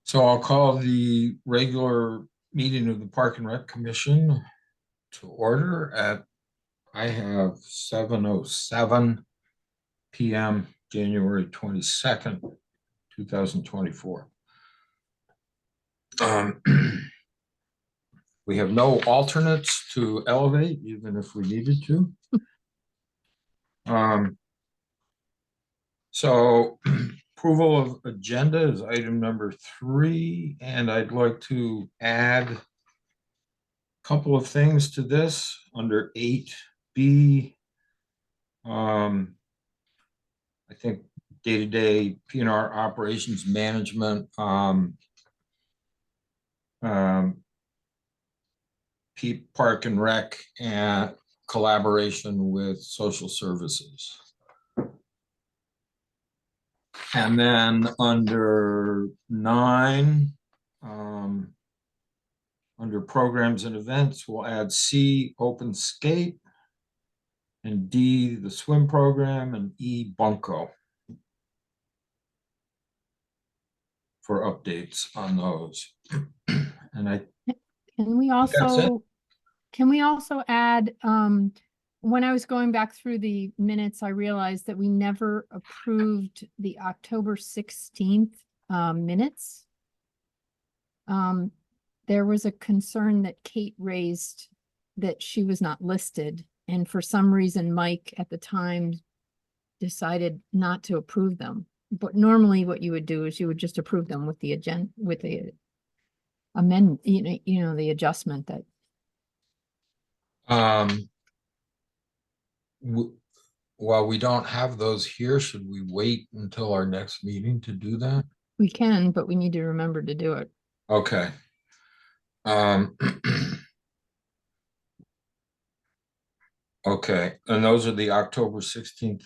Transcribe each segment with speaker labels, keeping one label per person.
Speaker 1: So I'll call the regular meeting of the Park and Rec Commission to order at, I have 7:07 PM, January 22nd, 2024. We have no alternates to elevate, even if we needed to. So approval of agenda is item number 3, and I'd like to add a couple of things to this under 8B. I think day-to-day PNR operations management, Park and Rec, and collaboration with social services. And then under 9, under programs and events, we'll add C, open skate, and D, the swim program, and E, Bunko, for updates on those. And I
Speaker 2: Can we also add, when I was going back through the minutes, I realized that we never approved the October 16th minutes. There was a concern that Kate raised that she was not listed, and for some reason Mike at the time decided not to approve them. But normally what you would do is you would just approve them with the agenda, with the amend, the adjustment that.
Speaker 1: While we don't have those here, should we wait until our next meeting to do that?
Speaker 2: We can, but we need to remember to do it.
Speaker 1: Okay. Okay, and those are the October 16th,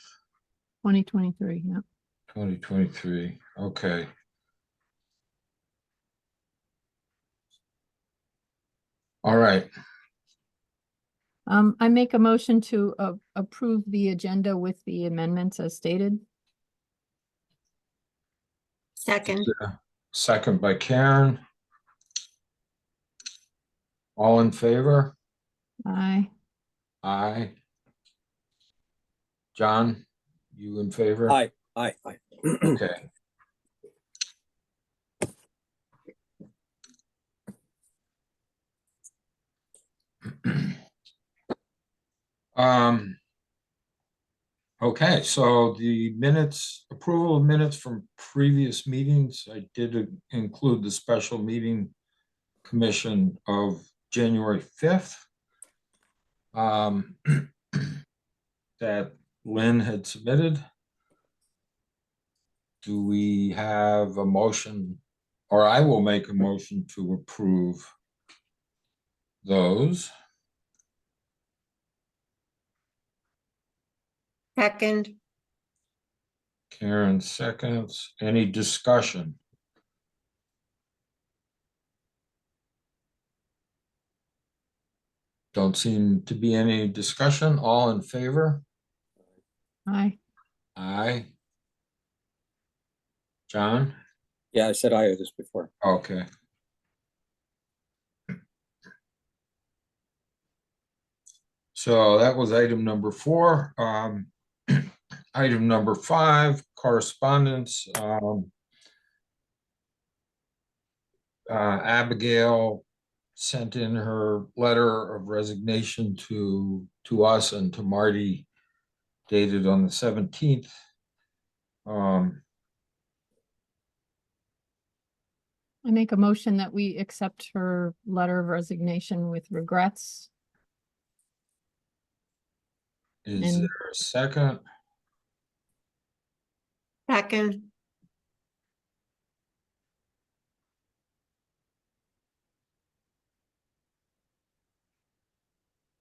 Speaker 2: 2023, yeah.
Speaker 1: 2023. Okay. All right.
Speaker 2: I make a motion to approve the agenda with the amendments as stated.
Speaker 3: Second.
Speaker 1: Second by Karen. All in favor?
Speaker 2: Aye.
Speaker 1: Aye. John, you in favor?
Speaker 4: Aye.
Speaker 1: Okay. Okay, so the minutes, approval of minutes from previous meetings, I did include the special meeting commission of January 5th. That Lynn had submitted. Do we have a motion, or I will make a motion to approve those?
Speaker 3: Second.
Speaker 1: Karen seconds. Any discussion? Don't seem to be any discussion. All in favor?
Speaker 2: Aye.
Speaker 1: Aye. John?
Speaker 4: Yeah, I said aye this before.
Speaker 1: Okay. So that was item number 4. Item number 5, correspondence. Abigail sent in her letter of resignation to us and to Marty, dated on the 17th.
Speaker 2: I make a motion that we accept her letter of resignation with regrets.
Speaker 1: Is there a second?
Speaker 3: Second.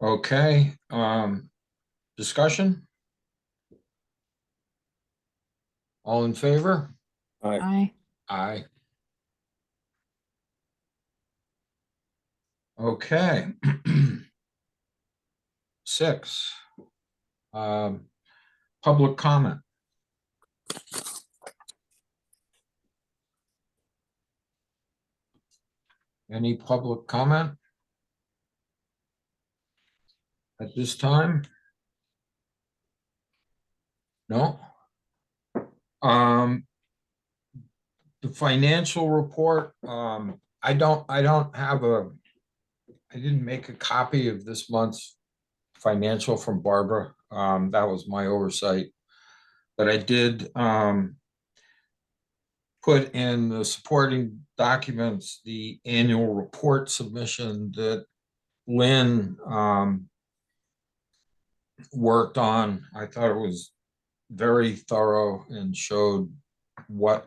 Speaker 1: Okay, discussion? All in favor?
Speaker 4: Aye.
Speaker 2: Aye.
Speaker 1: Aye. Okay. 6, public comment. Any public comment? At this time? No? Um. The financial report, I don't have I didn't make a copy of this month's financial from Barbara. That was my oversight. But I did, put in the supporting documents, the annual report submission that Lynn, worked on. I thought it was very thorough and showed what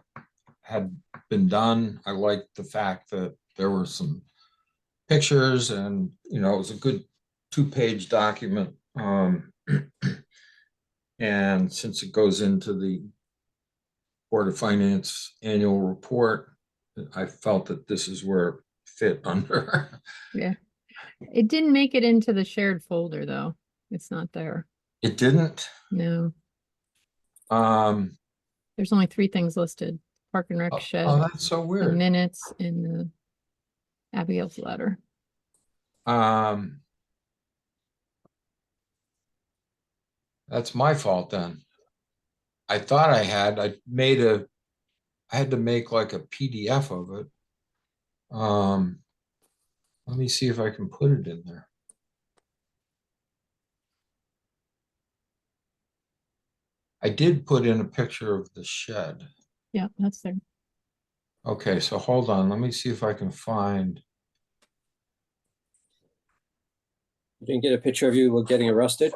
Speaker 1: had been done. I liked the fact that there were some pictures and, it was a good 2-page document. And since it goes into the Board of Finance annual report, I felt that this is where it fit under.
Speaker 2: Yeah. It didn't make it into the shared folder, though. It's not there.
Speaker 1: It didn't.
Speaker 2: No,
Speaker 1: Um,
Speaker 2: there's only 3 things listed: Park and Rec
Speaker 1: oh,
Speaker 2: shed,
Speaker 1: that's so
Speaker 2: the
Speaker 1: weird.
Speaker 2: minutes, and the Abigail's letter.
Speaker 1: That's my fault then. I thought I had to make like a PDF of it. Let me see if I can put it in there. I did put in a picture of the shed.
Speaker 2: Yeah, that's there.
Speaker 1: Okay, so hold on, let me see if I can find.
Speaker 4: You didn't get a picture of you getting arrested?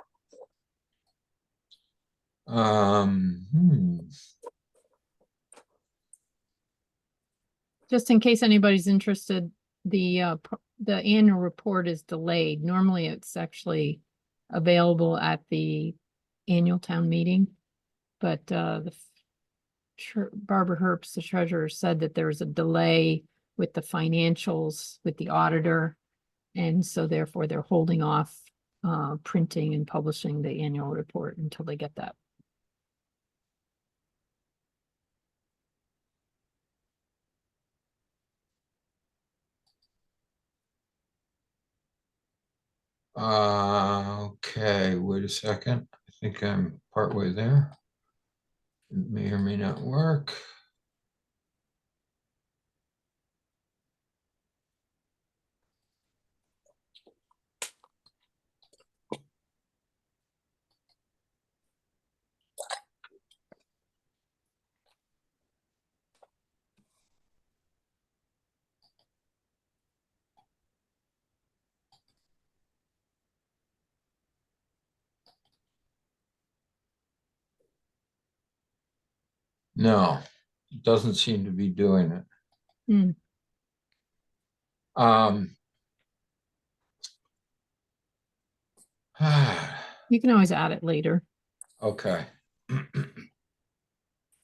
Speaker 1: Hmm.
Speaker 2: Just in case anybody's interested, the annual report is delayed. Normally, it's actually available at the annual town meeting. But Barbara Herbst, the treasurer, said that there was a delay with the financials with the auditor. And so therefore they're holding off printing and publishing the annual report until they get that.
Speaker 1: Okay, wait a second. I think I'm partway there. It may or may not work. No, it doesn't seem to be doing it.
Speaker 2: Hmm.
Speaker 1: Um.
Speaker 2: You can always add it later.
Speaker 1: Okay.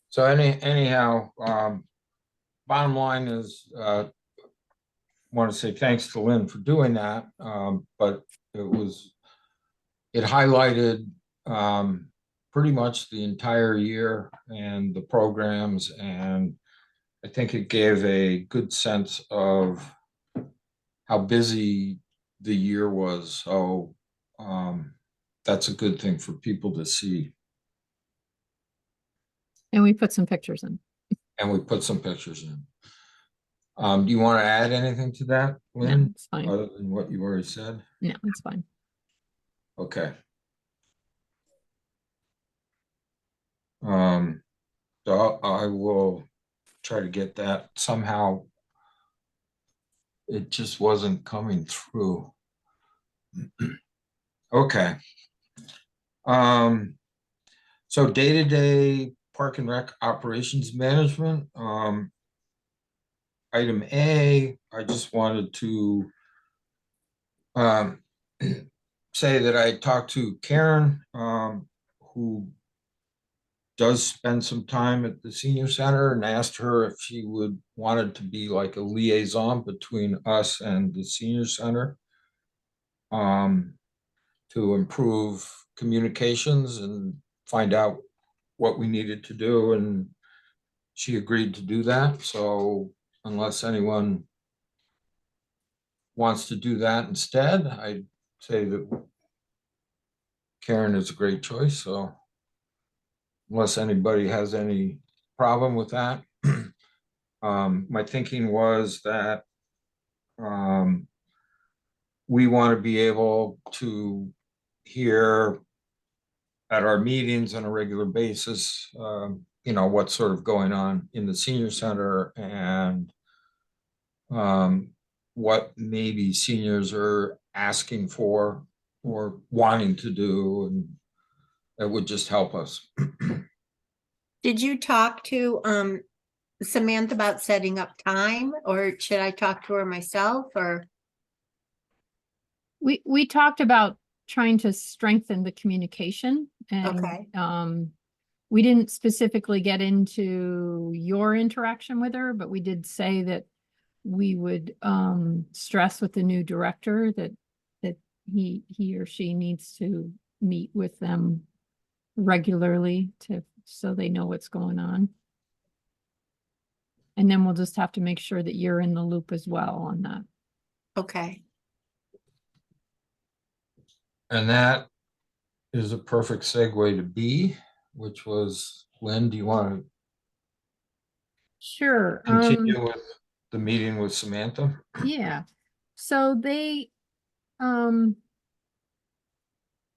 Speaker 1: So anyhow, bottom line is, want to say thanks to Lynn for doing that. But it highlighted, pretty much the entire year and the programs, and I think it gave a good sense of how busy the year was. So, that's a good thing for people to see.
Speaker 2: And we put some pictures in.
Speaker 1: And we put some pictures in. Do you want to add anything to that,
Speaker 2: No,
Speaker 1: Lynn,
Speaker 2: it's fine.
Speaker 1: other than what you already said?
Speaker 2: No, it's fine.
Speaker 1: Okay. So I will try to get that somehow. It just wasn't coming through. Okay. So day-to-day Park and Rec operations management, item A, I just wanted to say that I talked to Karen, who does spend some time at the senior center, and asked her if she wanted to be like a liaison between us and the senior center, to improve communications and find out what we needed to do, and she agreed to do that. So unless anyone wants to do that instead, I'd say that Karen is a great choice, so unless anybody has any problem with that. My thinking was that we want to be able to hear at our meetings on a regular basis, what's sort of going on in the senior center and what maybe seniors are asking for or wanting to do, and that would just help us.
Speaker 3: Did you talk to Samantha about setting up time, or should I talk to her myself, or?
Speaker 2: We talked about trying to strengthen the communication and,
Speaker 3: Okay.
Speaker 2: we didn't specifically get into your interaction with her, but we did say that we would, stress with the new director that he or she needs to meet with them regularly so they know what's going on. And then we'll just have to make sure that you're in the loop as well on that.
Speaker 3: Okay.
Speaker 1: And that is a perfect segue to B, which was, Lynn, do you want to
Speaker 2: Sure.
Speaker 1: continue with the meeting with Samantha?
Speaker 2: Yeah, so they,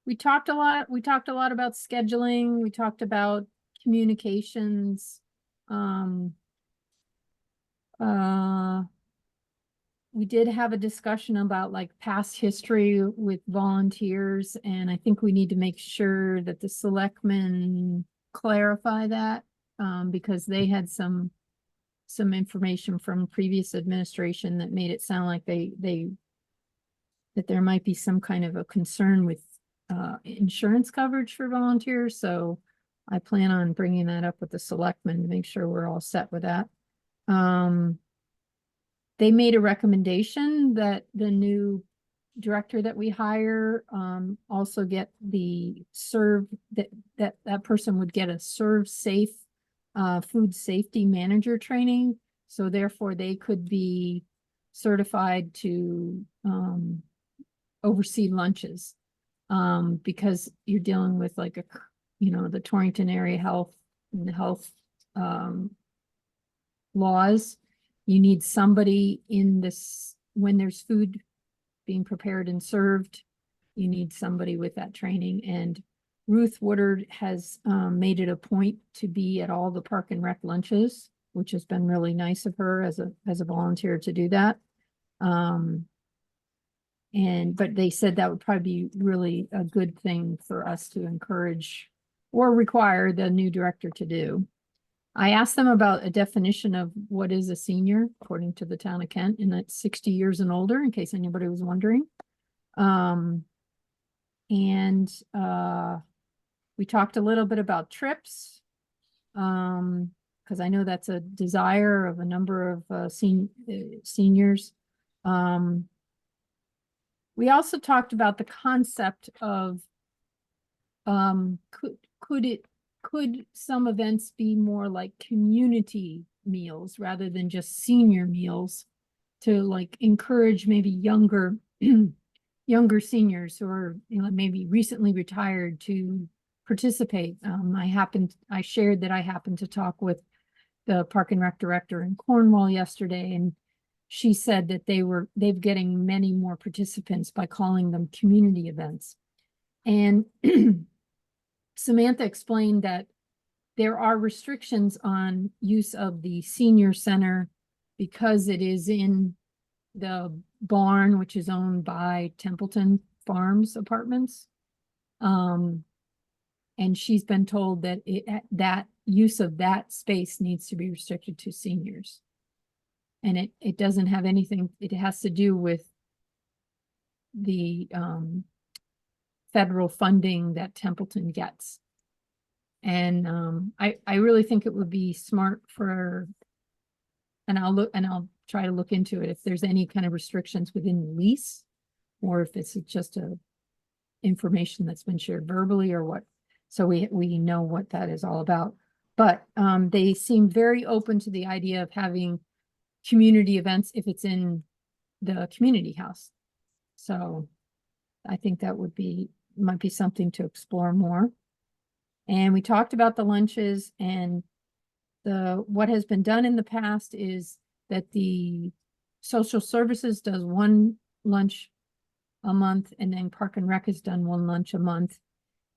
Speaker 2: we talked a lot about scheduling, we talked about communications. We did have a discussion about like past history with volunteers, and I think we need to make sure that the selectmen clarify that, because they had some information from previous administration that made it sound like that there might be some kind of a concern with insurance coverage for volunteers. So I plan on bringing that up with the selectmen to make sure we're all set with that. They made a recommendation that the new director that we hire also get the that person would get a serve safe food safety manager training. So therefore they could be certified to oversee lunches, because you're dealing with like the Torrington area health and health laws. You need somebody in this, when there's food being prepared and served, you need somebody with that training. And Ruth Woodard has made it a point to be at all the park and rec lunches, which has been really nice of her as a volunteer to do that. But they said that would probably be really a good thing for us to encourage or require the new director to do. I asked them about a definition of what is a senior according to the town of Kent, and that's 60 years and older, in case anybody was wondering. We talked a little bit about trips, because I know that's a desire of a number of seniors. We also talked about the concept of could some events be more like community meals rather than just senior meals, to like encourage maybe younger seniors who are maybe recently retired to participate. I shared that I happened to talk with the Park and Rec director in Cornwall yesterday, and she said that they're getting many more participants by calling them community events. And Samantha explained that there are restrictions on use of the senior center because it is in the barn, which is owned by Templeton Farms Apartments. And she's been told that that use of that space needs to be restricted to seniors. And it doesn't have anything, it has to do with the federal funding that Templeton gets. And I really think it would be smart and I'll try to look into it if there's any kind of restrictions within the lease, or if it's just information that's been shared verbally or what. So we know what that is all about. But they seem very open to the idea of having community events if it's in the community house. So I think that might be something to explore more. And we talked about the lunches, and what has been done in the past is that the social services does one lunch a month, and then Park and Rec has done one lunch a month.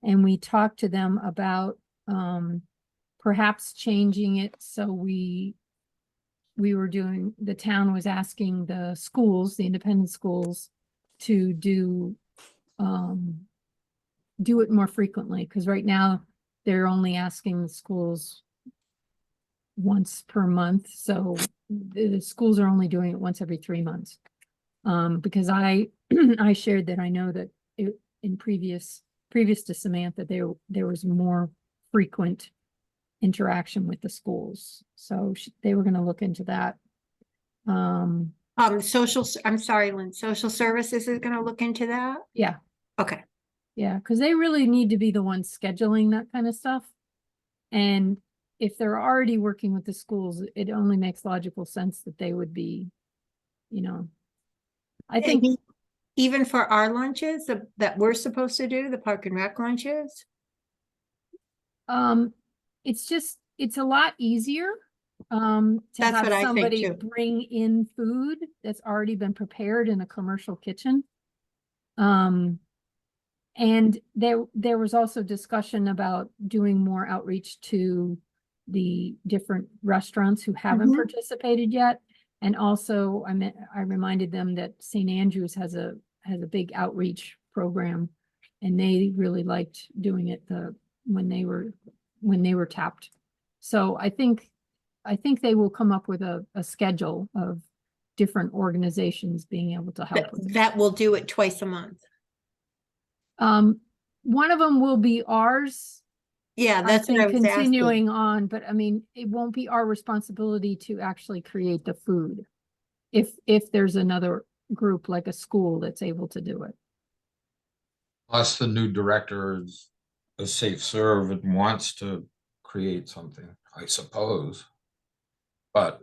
Speaker 2: And we talked to them about perhaps changing it, so the town was asking the schools, the independent schools, to do it more frequently, because right now they're only asking the schools once per month, so the schools are only doing it once every 3 months. Because I I shared that I know that in previous to Samantha, there was more frequent interaction with the schools, so they were going to look into that.
Speaker 3: I'm sorry, Lynn, social services is gonna look into that?
Speaker 2: Yeah,
Speaker 3: Okay,
Speaker 2: yeah, because they really need to be the ones scheduling that kind of stuff. And if they're already working with the schools, it only makes logical sense that they would be, I think.
Speaker 3: And even for our lunches that we're supposed to do, the Park and Rec lunches?
Speaker 2: It's a lot easier, to
Speaker 3: That's
Speaker 2: have
Speaker 3: what I think
Speaker 2: somebody
Speaker 3: too.
Speaker 2: bring in food that's already been prepared in a commercial kitchen. And there was also discussion about doing more outreach to the different restaurants who haven't
Speaker 3: Mhm.
Speaker 2: participated yet. And also I reminded them that St. Andrews has a big outreach program, and they really liked doing it when they were tapped. So I think they will come up with a schedule of different organizations being able to help with it.
Speaker 3: That will do it twice a month.
Speaker 2: One of them will be ours,
Speaker 3: Yeah,
Speaker 2: I
Speaker 3: that's what I
Speaker 2: think,
Speaker 3: was asking.
Speaker 2: continuing on, but I mean, it won't be our responsibility to actually create the food. If there's another group like a school that's able to do it.
Speaker 1: Plus, the new director is a safe serve and wants to create something, I suppose. But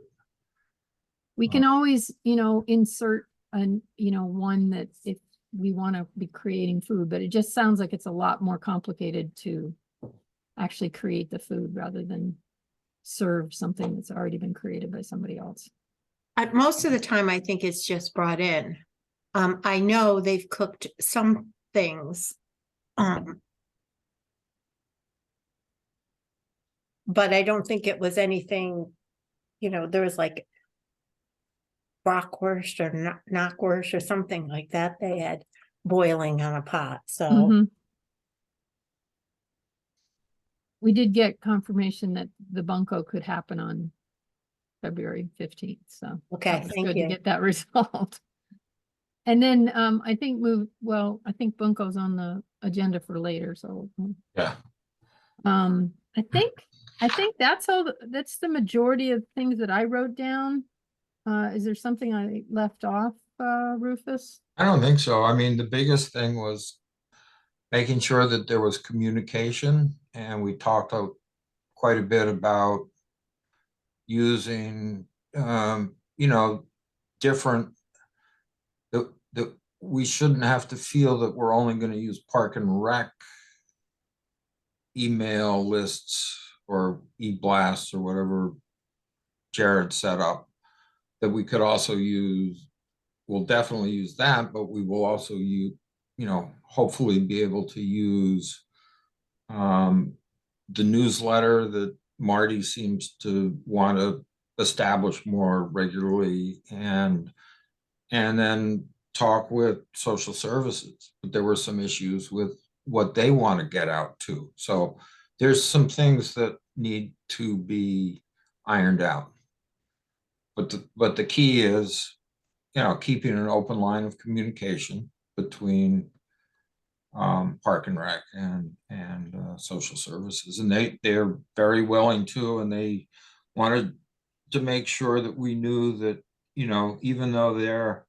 Speaker 2: We can always, insert one that if we want to be creating food, but it just sounds like it's a lot more complicated to actually create the food rather than serve something that's already been created by somebody else.
Speaker 3: Most of the time, I think it's just brought in. I know they've cooked some things. But I don't think it was anything, there was like bratwurst or knockwurst or something like that they had boiling on a pot, so.
Speaker 2: Mhm. We did get confirmation that the bunko could happen on February 15th, so.
Speaker 3: Okay,
Speaker 2: that was
Speaker 3: thank
Speaker 2: good to
Speaker 3: you.
Speaker 2: get that resolved. And then, I think I think bunko's on the agenda for later, so.
Speaker 1: yeah,
Speaker 2: I think that's that's the majority of things that I wrote down. Is there something I left off, Rufus?
Speaker 1: I don't think so. I mean, the biggest thing was making sure that there was communication, and we talked out quite a bit about using, different, we shouldn't have to feel that we're only going to use Park and Rec email lists or e-blasts or whatever Jared set up, that we could also use, we'll definitely use that, but we will also use, hopefully be able to use the newsletter that Marty seems to want to establish more regularly, and then talk with social services. But there were some issues with what they want to get out too. So there's some things that need to be ironed out. But the key is, keeping an open line of communication between Park and Rec and social services, and they're very willing to, and they wanted to make sure that we knew that, even though their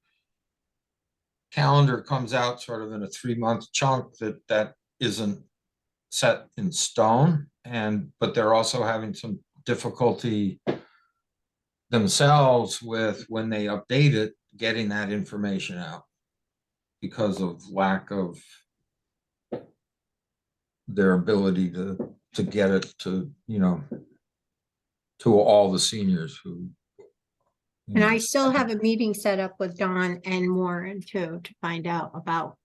Speaker 1: calendar comes out sort of in a 3-month chunk, that isn't set in stone, but they're also having some difficulty themselves with when they update it, getting that information out because of lack of their ability to get it to, to all the seniors who.
Speaker 3: And I still have a meeting set up with Dawn and Warren too, to find out about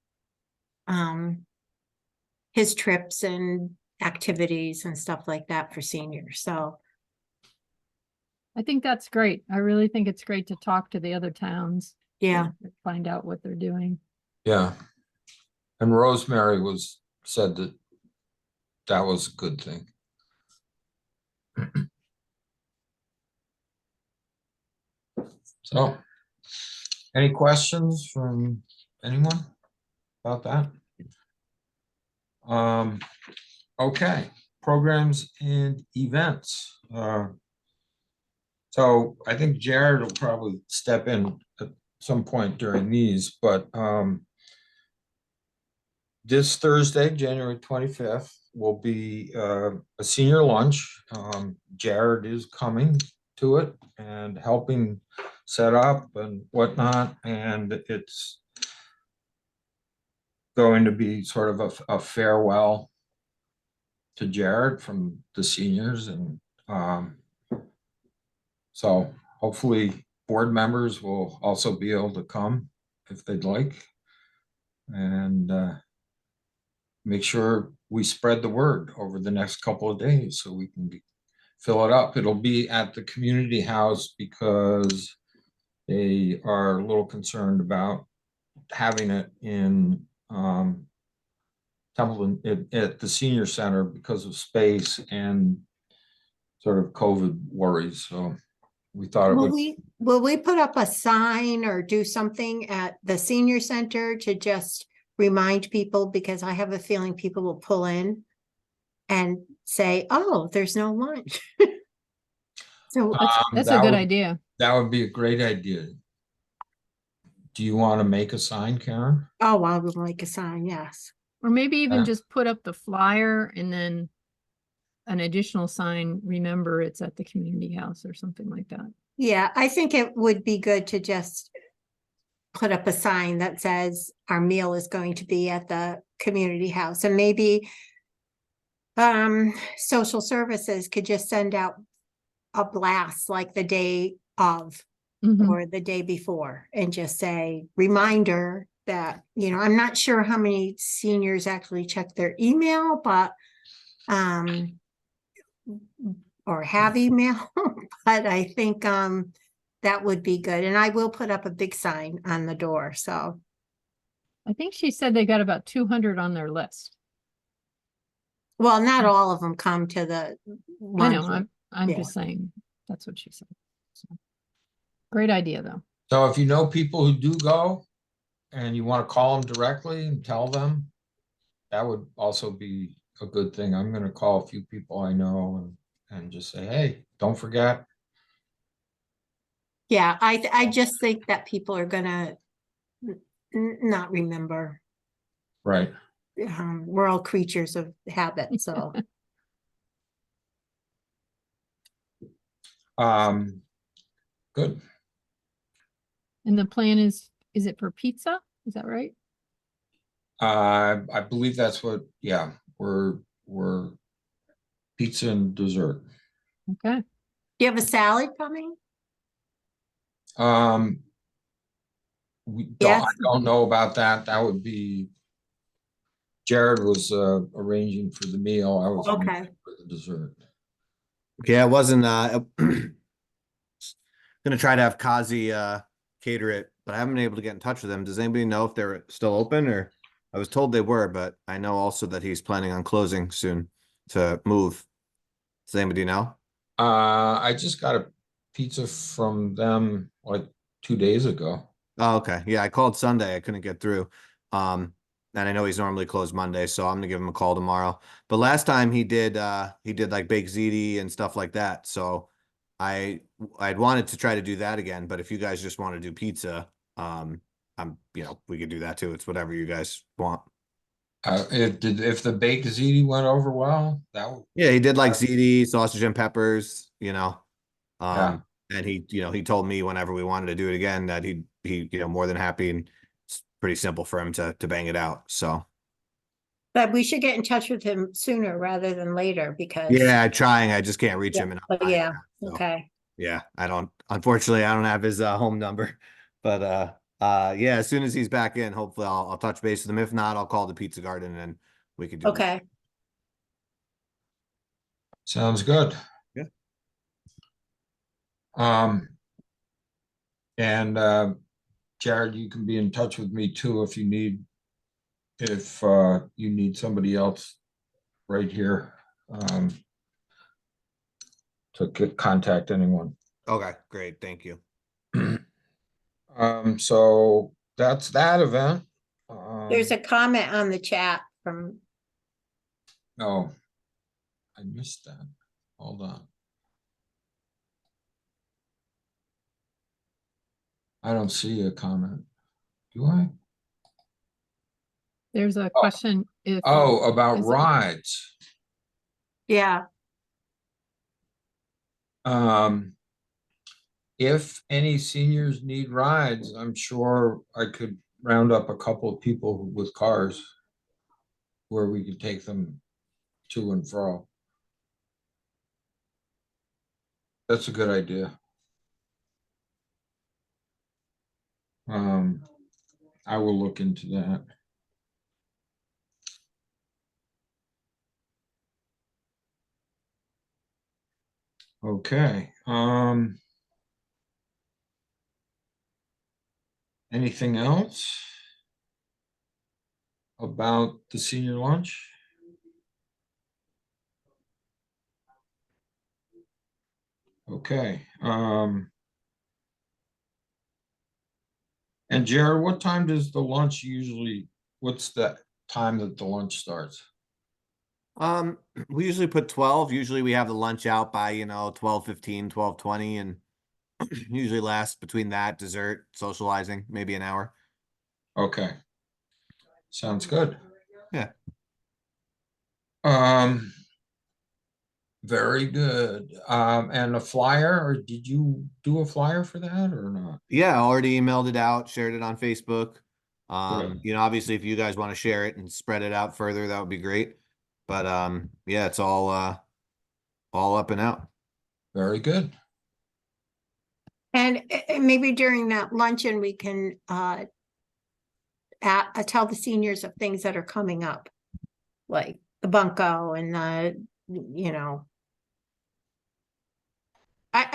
Speaker 3: his trips and activities and stuff like that for seniors. So,
Speaker 2: I think that's great. I really think it's great to talk to the other towns.
Speaker 3: yeah.
Speaker 2: and Find out what they're doing.
Speaker 1: Yeah. And Rosemary said that was a good thing. So, any questions from anyone about that? Okay, programs and events. So I think Jared will probably step in at some point during these, but this Thursday, January 25th, will be a senior lunch. Jared is coming to it and helping set up and whatnot, and it's going to be sort of a farewell to Jared from the seniors, and so hopefully board members will also be able to come if they'd like, and make sure we spread the word over the next couple of days so we can fill it up. It'll be at the community house because they are a little concerned about having it in Templeton at the senior center because of space and sort of COVID worries. So we thought it would.
Speaker 3: Will we put up a sign or do something at the senior center to just remind people? Because I have a feeling people will pull in and say, oh, there's no lunch. So
Speaker 2: That's a good idea.
Speaker 1: That would be a great idea. Do you want to make a sign, Karen?
Speaker 3: oh, I would like a sign, yes.
Speaker 2: Or maybe even
Speaker 1: Yeah.
Speaker 2: just put up the flyer and then an additional sign, remember it's at the community house or something like that.
Speaker 3: Yeah, I think it would be good to just put up a sign that says our meal is going to be at the community house, and maybe social services could just send out a blast like the day of
Speaker 2: Mhm.
Speaker 3: or the day before and just say, reminder that, I'm not sure how many seniors actually check their email, but or have email, but I think that would be good. And I will put up a big sign on the door. So,
Speaker 2: I think she said they got about 200 on their list.
Speaker 3: well, not all of them come to the
Speaker 2: I know,
Speaker 3: lunch.
Speaker 2: I'm
Speaker 3: Yeah.
Speaker 2: just saying, that's what she said. So, great idea, though.
Speaker 1: So if you know people who do go and you want to call them directly and tell them, that would also be a good thing. I'm going to call a few people I know and just say, hey, don't forget.
Speaker 3: Yeah, I just think that people are gonna not remember.
Speaker 1: Right.
Speaker 3: We're all creatures of habit, so.
Speaker 1: Good.
Speaker 2: And the plan is it for pizza? Is that right?
Speaker 1: I believe that's what, yeah, we're pizza and dessert.
Speaker 2: Okay.
Speaker 3: Do you have a salad coming?
Speaker 1: I
Speaker 3: Yes.
Speaker 1: don't know about that. That would be, Jared was arranging for the meal. I was
Speaker 3: Okay.
Speaker 1: arranging for the dessert.
Speaker 5: Yeah, it wasn't gonna try to have Kazi cater it, but I haven't been able to get in touch with them. Does anybody know if they're still open, or I was told they were, but I know also that he's planning on closing soon to move. Does anybody know?
Speaker 1: I just got a pizza from them like 2 days ago.
Speaker 5: Oh, okay. Yeah, I called Sunday. I couldn't get through. And I know he's normally closed Monday, so I'm gonna give him a call tomorrow. But last time he did like baked ziti and stuff like that. So I'd wanted to try to do that again, but if you guys just want to do pizza, we could do that too. It's whatever you guys want.
Speaker 1: If the baked ziti went over well,
Speaker 5: Yeah, he did like ziti, sausage and peppers,
Speaker 1: Yeah.
Speaker 5: and he told me whenever we wanted to do it again that he'd he, more than happy, and it's pretty simple for him to bang it out. So
Speaker 3: But we should get in touch with him sooner rather than later because.
Speaker 5: yeah, trying. I just can't reach
Speaker 3: Yeah,
Speaker 5: him. And
Speaker 3: but yeah, okay.
Speaker 5: yeah, unfortunately, I don't have his home number, but yeah, as soon as he's back in, hopefully I'll touch base with him. If not, I'll call the Pizza Garden and we could do it.
Speaker 3: Okay,
Speaker 1: Sounds good.
Speaker 5: Yeah.
Speaker 1: And Jared, you can be in touch with me too if you need somebody else right here to contact anyone.
Speaker 5: Okay, great. Thank you.
Speaker 1: So that's that event.
Speaker 3: there's a comment on the chat from,
Speaker 1: Oh, I missed that. Hold on. I don't see a comment. Do I?
Speaker 2: There's a question if.
Speaker 1: Oh, about
Speaker 2: Is it-
Speaker 1: rides.
Speaker 3: yeah,
Speaker 1: If any seniors need rides, I'm sure I could round up a couple of people with cars where we could take them to and fro. That's a good idea. I will look into that. Okay, anything else about the senior lunch? Okay, and Jared, what time does the lunch usually, what's the time that the lunch starts?
Speaker 5: We usually put 12. Usually we have the lunch out by, 12:15, 12:20, and usually lasts between that, dessert, socializing, maybe an hour.
Speaker 1: Okay. Sounds good.
Speaker 5: Yeah.
Speaker 1: Very good. And a flyer, or did you do a flyer for that or not?
Speaker 5: Yeah, I already emailed it out, shared it on Facebook.
Speaker 1: Good.
Speaker 5: Obviously if you guys want to share it and spread it out further, that would be great. But yeah, it's all up and out.
Speaker 1: Very good.
Speaker 3: and maybe during that luncheon, we can tell the seniors of things that are coming up. Like the bunko and I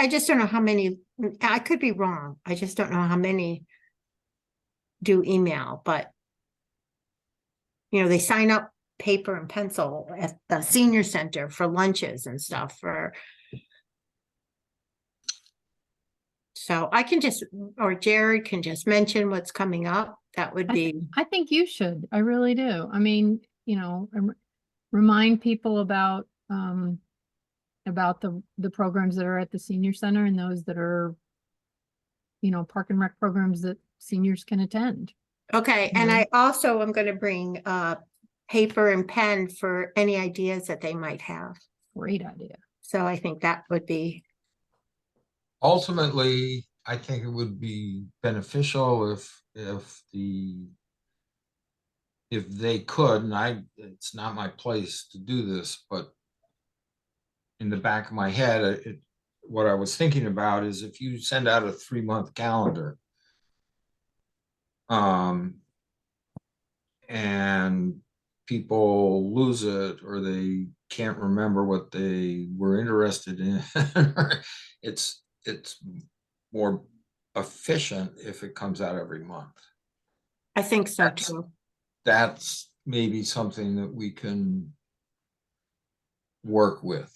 Speaker 3: just don't know how many, I could be wrong. I just don't know how many do email, but they sign up paper and pencil at the senior center for lunches and stuff so I can or Jared can just mention what's coming up. That would be,
Speaker 2: I think you should. I really do. I mean, remind people about the programs that are at the senior center and those that are, park and rec programs that seniors can attend.
Speaker 3: okay. And I also am going to bring paper and pen for any ideas that they might have.
Speaker 2: Great idea.
Speaker 3: So I think that would be,
Speaker 1: Ultimately, I think it would be beneficial if they could, and it's not my place to do this, but in the back of my head, what I was thinking about is if you send out a 3-month calendar, and people lose it or they can't remember what they were interested in, it's more efficient if it comes out every month.
Speaker 3: I think so too.
Speaker 1: That's maybe something that we can work with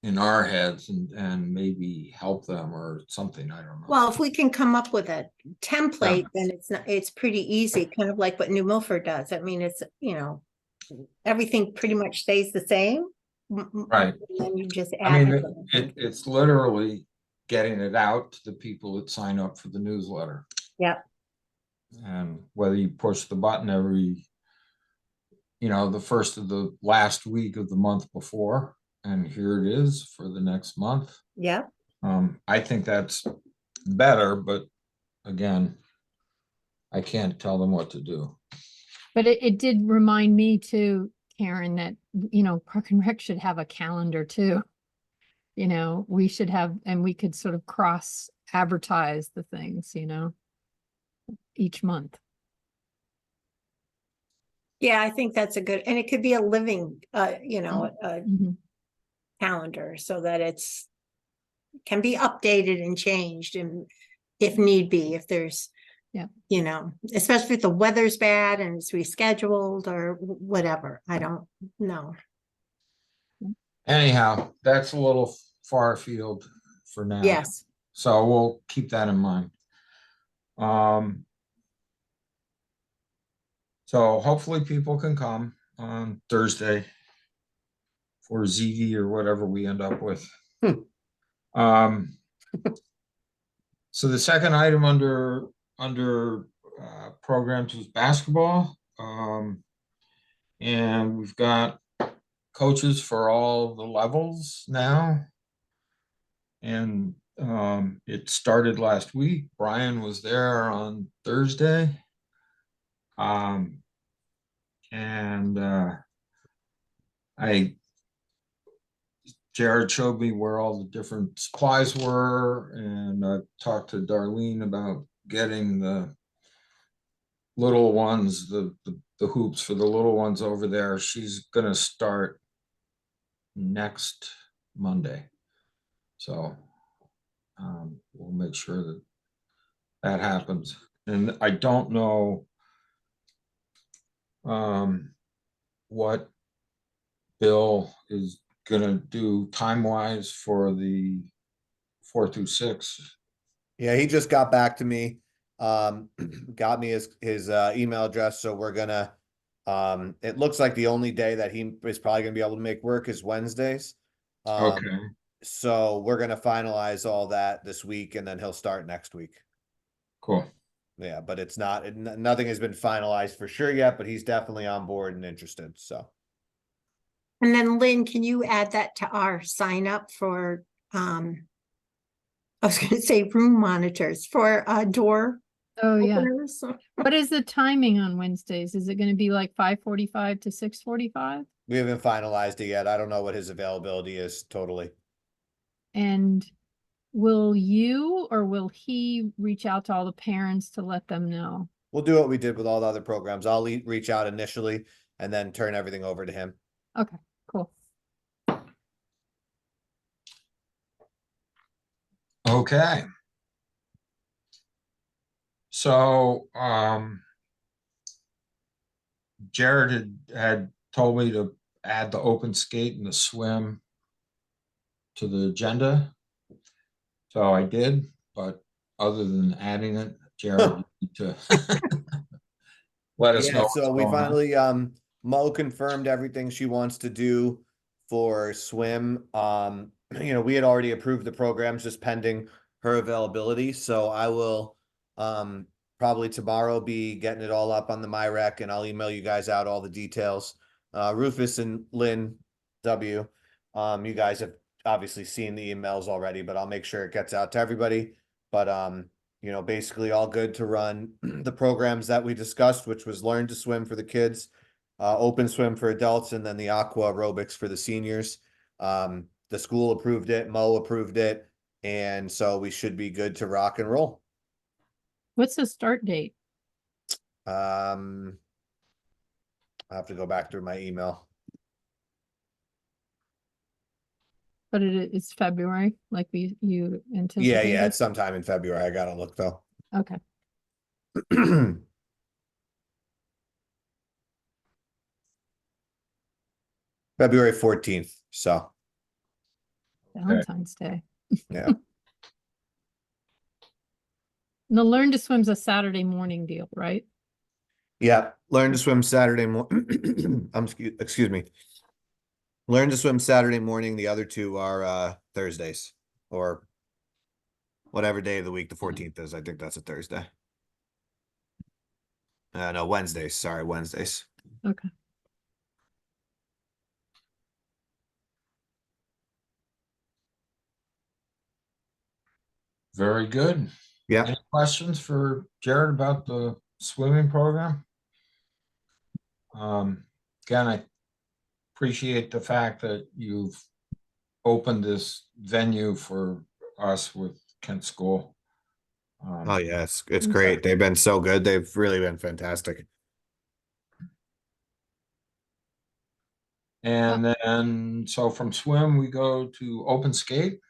Speaker 1: in our heads and maybe help them or something. I don't know.
Speaker 3: Well, if we can come up with a template, then it's pretty easy, kind of like what New Milford does. I mean, it's, everything pretty much stays the same.
Speaker 1: Right.
Speaker 3: And you just
Speaker 1: I
Speaker 3: add.
Speaker 1: mean, it's literally getting it out to the people that sign up for the newsletter.
Speaker 3: Yeah.
Speaker 1: And whether you push the button every, the first of the last week of the month before, and here it is for the next month.
Speaker 3: Yeah.
Speaker 1: I think that's better, but again, I can't tell them what to do.
Speaker 2: But it did remind me too, Karen, that, you know, Park and Rec should have a calendar too. You know, we should have, and we could sort of cross advertise the things, you know, each month.
Speaker 3: Yeah, I think that's a good, and it could be a living, a
Speaker 2: Mhm.
Speaker 3: calendar so that it's can be updated and changed and if need be, if there's,
Speaker 2: Yeah.
Speaker 3: you know, especially if the weather's bad and it's rescheduled or whatever. I don't know.
Speaker 1: Anyhow, that's a little far afield for now.
Speaker 3: Yes.
Speaker 1: So we'll keep that in mind. Um. So hopefully people can come on Thursday for ZD or whatever we end up with. Um. So the second item under programs is basketball. And we've got coaches for all the levels now. And it started last week. Brian was there on Thursday. And Jared showed me where all the different supplies were, and I talked to Darlene about getting the little ones, the hoops for the little ones over there. She's gonna start next Monday. So we'll make sure that that happens. And I don't know what Bill is gonna do time-wise for the 4 through 6.
Speaker 5: Yeah, he just got back to me, got me his email address, so we're gonna, it looks like the only day that he is probably gonna be able to make work is Wednesdays.
Speaker 1: Okay,
Speaker 5: So we're gonna finalize all that this week and then he'll start next week.
Speaker 1: cool.
Speaker 5: Yeah, but it's not, nothing has been finalized for sure yet, but he's definitely on board and interested, so.
Speaker 3: And then Lynn, can you add that to our sign up for, I was gonna say room monitors for door
Speaker 2: Oh, yeah.
Speaker 3: openers?
Speaker 2: What is the timing on Wednesdays? Is it gonna be like 5:45 to 6:45?
Speaker 5: We haven't finalized it yet. I don't know what his availability is totally.
Speaker 2: And will you or will he reach out to all the parents to let them know?
Speaker 5: We'll do what we did with all the other programs. I'll reach out initially and then turn everything over to him.
Speaker 2: Okay, cool.
Speaker 1: Okay. So, Jared had told me to add the open skate and the swim to the agenda. So I did, but other than adding it, Jared, you need to let us know
Speaker 5: Yeah,
Speaker 1: what's
Speaker 5: so we
Speaker 1: going on.
Speaker 5: finally, Mo confirmed everything she wants to do for swim. We had already approved the programs just pending her availability, so I will probably tomorrow be getting it all up on the MyRec and I'll email you guys out all the details. Rufus and Lynn W, you guys have obviously seen the emails already, but I'll make sure it gets out to everybody. But basically all good to run the programs that we discussed, which was Learn to Swim for the kids, Open Swim for adults, and then the aqua aerobics for the seniors. The school approved it, Mo approved it, and so we should be good to rock and roll.
Speaker 2: What's the start date?
Speaker 5: I have to go back through my email.
Speaker 2: But it's February, like you
Speaker 5: Yeah,
Speaker 2: anticipated?
Speaker 5: it's sometime in February. I gotta look though.
Speaker 2: Okay,
Speaker 5: February 14th. So
Speaker 2: Valentine's Day.
Speaker 5: yeah.
Speaker 2: And the Learn to Swim's a Saturday morning deal, right?
Speaker 5: Yeah. Learn to swim Saturday morning. Excuse me. Learn to swim Saturday morning. The other two are Thursdays or whatever day of the week the 14th is. I think that's a Thursday. No, Wednesdays. Sorry, Wednesdays.
Speaker 2: Okay.
Speaker 1: Very good.
Speaker 5: Yeah.
Speaker 1: Any questions for Jared about the swimming program. Again, I appreciate the fact that you've opened this venue for us with Kent School.
Speaker 5: Oh, yeah, it's
Speaker 2: Mm.
Speaker 5: great. They've been so good. They've really been fantastic.
Speaker 1: And then, so from swim, we go to open skate.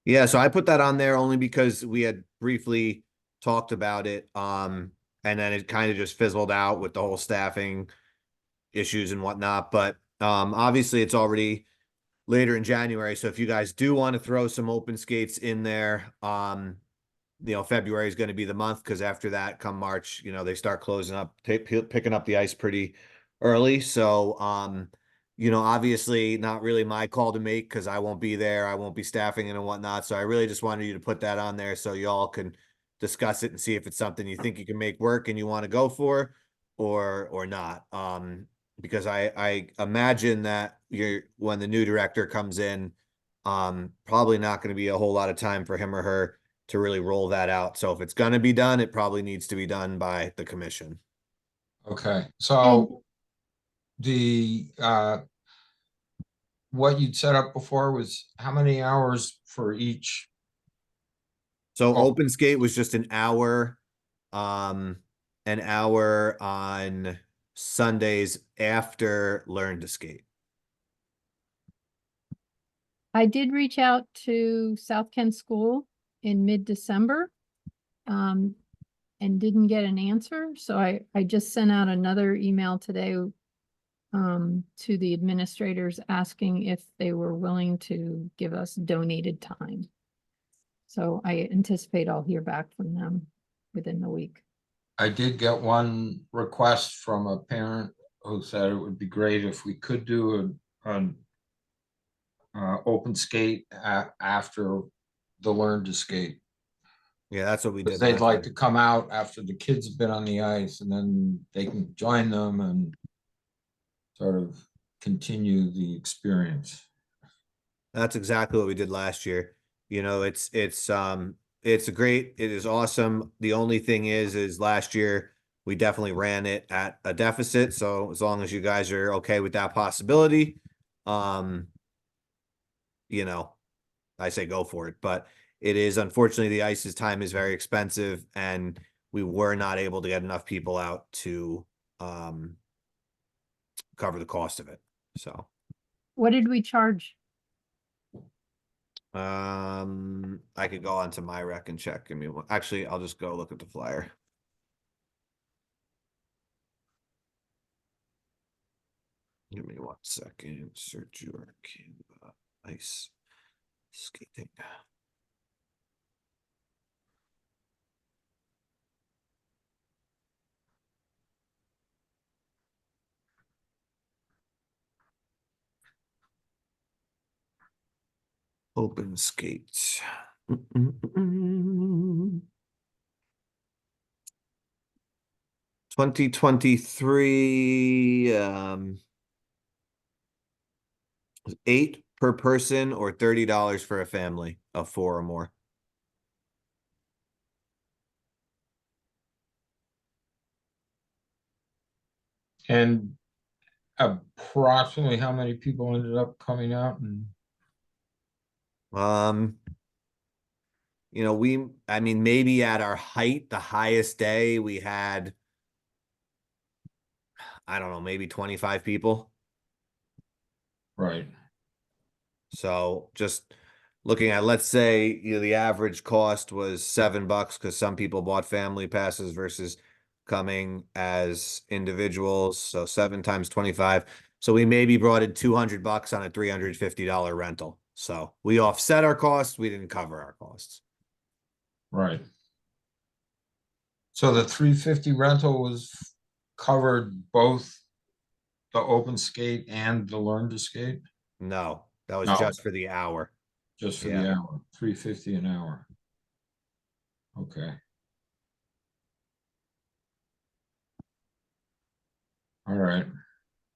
Speaker 5: Yeah, so I put that on there only because we had briefly talked about it. And then it kind of just fizzled out with the whole staffing issues and whatnot. But obviously it's already later in January. So if you guys do want to throw some open skates in there, February is going to be the month because after that, come March, they start closing up, picking up the ice pretty early. So, obviously not really my call to make because I won't be there. I won't be staffing it and whatnot. So I really just wanted you to put that on there so y'all can discuss it and see if it's something you think you can make work and you want to go for or not. Because I imagine that when the new director comes in, probably not going to be a whole lot of time for him or her to really roll that out. So if it's going to be done, it probably needs to be done by the commission.
Speaker 1: Okay, so what you'd set up before was how many hours for each?
Speaker 5: So
Speaker 1: Oh.
Speaker 5: open skate was just an hour on Sundays after learn to skate.
Speaker 2: I did reach out to South Kent School in mid-December. And didn't get an answer, so I just sent out another email today to the administrators asking if they were willing to give us donated time. So I anticipate I'll hear back from them within the week.
Speaker 1: I did get one request from a parent who said it would be great if we could do an open skate after the learn to skate.
Speaker 5: Yeah, that's what we
Speaker 1: Because
Speaker 5: did.
Speaker 1: they'd
Speaker 5: last
Speaker 1: like
Speaker 5: year.
Speaker 1: to come out after the kids have been on the ice and then they can join them and sort of continue the experience.
Speaker 5: That's exactly what we did last year. It's it is awesome. The only thing is last year we definitely ran it at a deficit. So as long as you guys are okay with that possibility, um, I say go for it. But it is unfortunately the ice's time is very expensive and we were not able to get enough people out to cover the cost of it. So
Speaker 2: What did we charge?
Speaker 5: I could go onto my rec and check. Actually, I'll just go look at the flyer. Give me 1 second. Search your Canva ice skating. Open skates. 2023, 8 per person or $30 for a family of 4 or more.
Speaker 1: And approximately how many people ended up coming out and
Speaker 5: Maybe at our height, the highest day we had, I don't know, maybe 25 people.
Speaker 1: right?
Speaker 5: So just looking at, let's say, the average cost was $7 because some people bought family passes versus coming as individuals. So 7 times 25. So we maybe brought in $200 on a $350 rental. So we offset our costs. We didn't cover our costs.
Speaker 1: Right. So the 350 rental was covered both the open skate and the learn to skate,
Speaker 5: No, that was
Speaker 1: No.
Speaker 5: just for the hour.
Speaker 1: just for
Speaker 5: Yeah.
Speaker 1: the hour, 350 an hour. Okay. All right.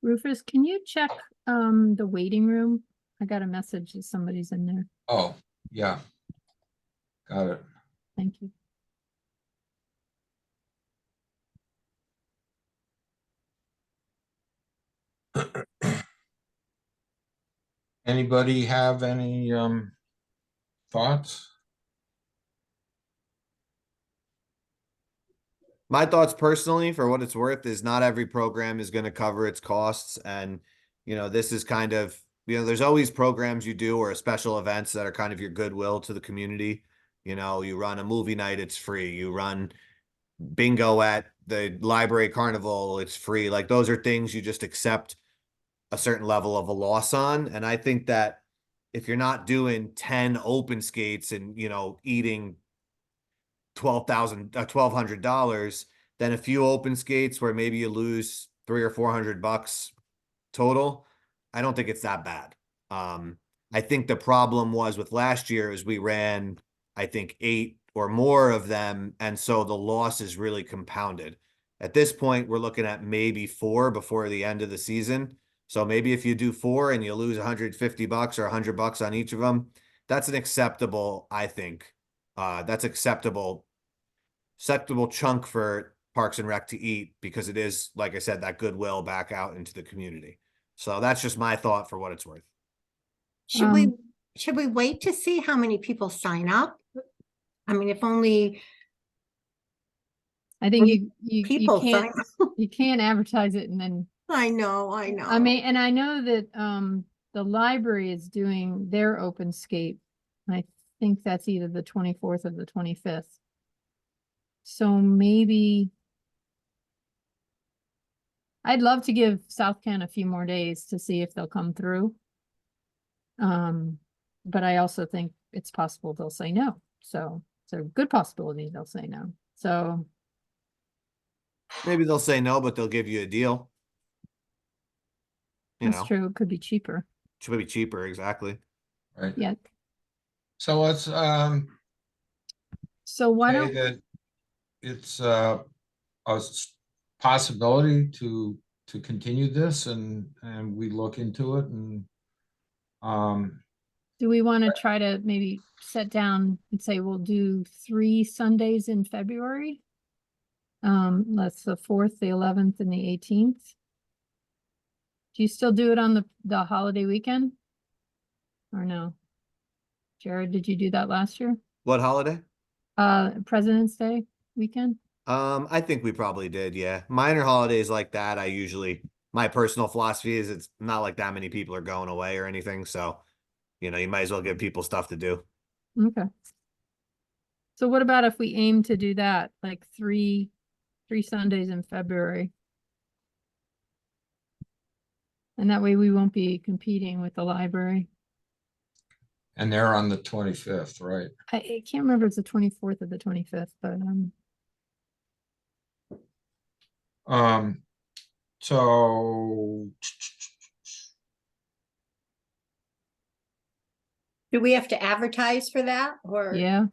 Speaker 2: Rufus, can you check the waiting room? I got a message that somebody's in there.
Speaker 1: Oh, yeah. Got it.
Speaker 2: Thank you.
Speaker 1: Anybody have any thoughts?
Speaker 5: My thoughts personally, for what it's worth, is not every program is going to cover its costs. And, this is kind of, there's always programs you do or special events that are kind of your goodwill to the community. You run a movie night, it's free. You run bingo at the library carnival, it's free. Like those are things you just accept a certain level of a loss on. And I think that if you're not doing 10 open skates and, eating $1,200, then a few open skates where maybe you lose $300 or $400 total. I don't think it's that bad. I think the problem was with last year is we ran, I think, 8 or more of them. And so the loss is really compounded. At this point, we're looking at maybe 4 before the end of the season. So maybe if you do 4 and you lose $150 or $100 on each of them, that's an acceptable, I think, that's acceptable chunk for Parks and Rec to eat, because it is, like I said, that goodwill back out into the community. So that's just my thought for what it's worth.
Speaker 3: Should we,
Speaker 2: Um,
Speaker 3: should we wait to see how many people sign up? I mean, if only
Speaker 2: I think you
Speaker 3: people
Speaker 2: can't,
Speaker 3: sign up.
Speaker 2: you can't advertise it and then,
Speaker 3: I know.
Speaker 2: I mean, and I know that, the library is doing their open skate. I think that's either the 24th or the 25th. So maybe I'd love to give South Kent a few more days to see if they'll come through. But I also think it's possible they'll say no. So it's a good possibility they'll say no. So
Speaker 5: Maybe they'll say no, but they'll give you a deal.
Speaker 2: that's true. It could be cheaper.
Speaker 5: Should be cheaper, exactly.
Speaker 1: Right.
Speaker 2: Yeah.
Speaker 1: So let's
Speaker 2: So why
Speaker 1: say
Speaker 2: don't,
Speaker 1: that it's possibility to continue this and we look into it and
Speaker 2: do we want to try to maybe set down and say we'll do 3 Sundays in February? That's the 4th, the 11th, and the 18th. Do you still do it on the holiday weekend? Or no? Jared, did you do that last year?
Speaker 5: What holiday?
Speaker 2: President's Day weekend?
Speaker 5: I think we probably did, yeah. Minor holidays like that, my personal philosophy is it's not like that many people are going away or anything, so you might as well give people stuff to do.
Speaker 2: Okay. So what about if we aim to do that, like three Sundays in February? And that way we won't be competing with the library.
Speaker 1: and they're on the 25th, right?
Speaker 2: I can't remember if it's the 24th or the 25th, but
Speaker 1: So
Speaker 3: Do we have to advertise for that or?
Speaker 2: yeah.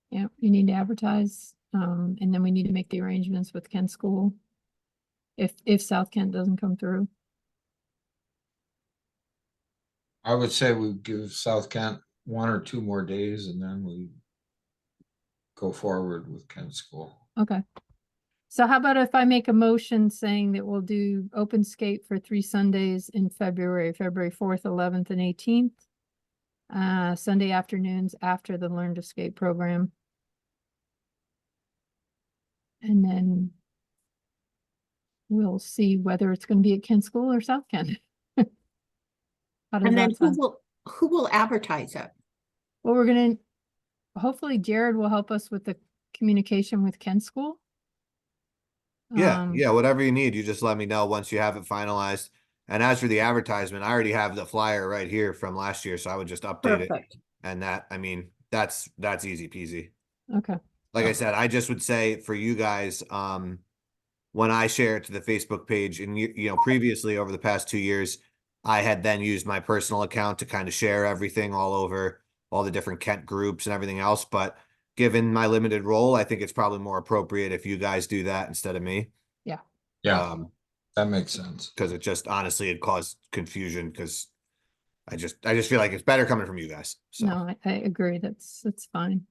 Speaker 2: Yeah, you need to advertise, and then we need to make the arrangements with Kent School. If South Kent doesn't come through.
Speaker 1: I would say we give South Kent 1 or 2 more days and then we go forward with Kent School.
Speaker 2: Okay. So how about if I make a motion saying that we'll do open skate for 3 Sundays in February 4th, 11th, and 18th. Sunday afternoons after the Learn to Skate program. And then we'll see whether it's gonna be at Kent School or South Kent. How does
Speaker 3: And then
Speaker 2: that sound?
Speaker 3: who will advertise it?
Speaker 2: Well, hopefully Jared will help us with the communication with Kent School.
Speaker 5: Yeah, whatever you need, you just let me know once you have it finalized. And as for the advertisement, I already have the flyer right here from last year, so I would just update it.
Speaker 3: Perfect.
Speaker 5: And that's easy peasy.
Speaker 2: Okay,
Speaker 5: Like I said, I just would say for you guys, when I share it to the Facebook page and previously over the past 2 years, I had then used my personal account to kind of share everything all over all the different Kent groups and everything else. But given my limited role, I think it's probably more appropriate if you guys do that instead of me.
Speaker 1: Yeah, that makes sense.
Speaker 5: Because it just honestly it caused confusion because I just feel like it's better coming from you guys. So
Speaker 2: no, I agree, that's fine.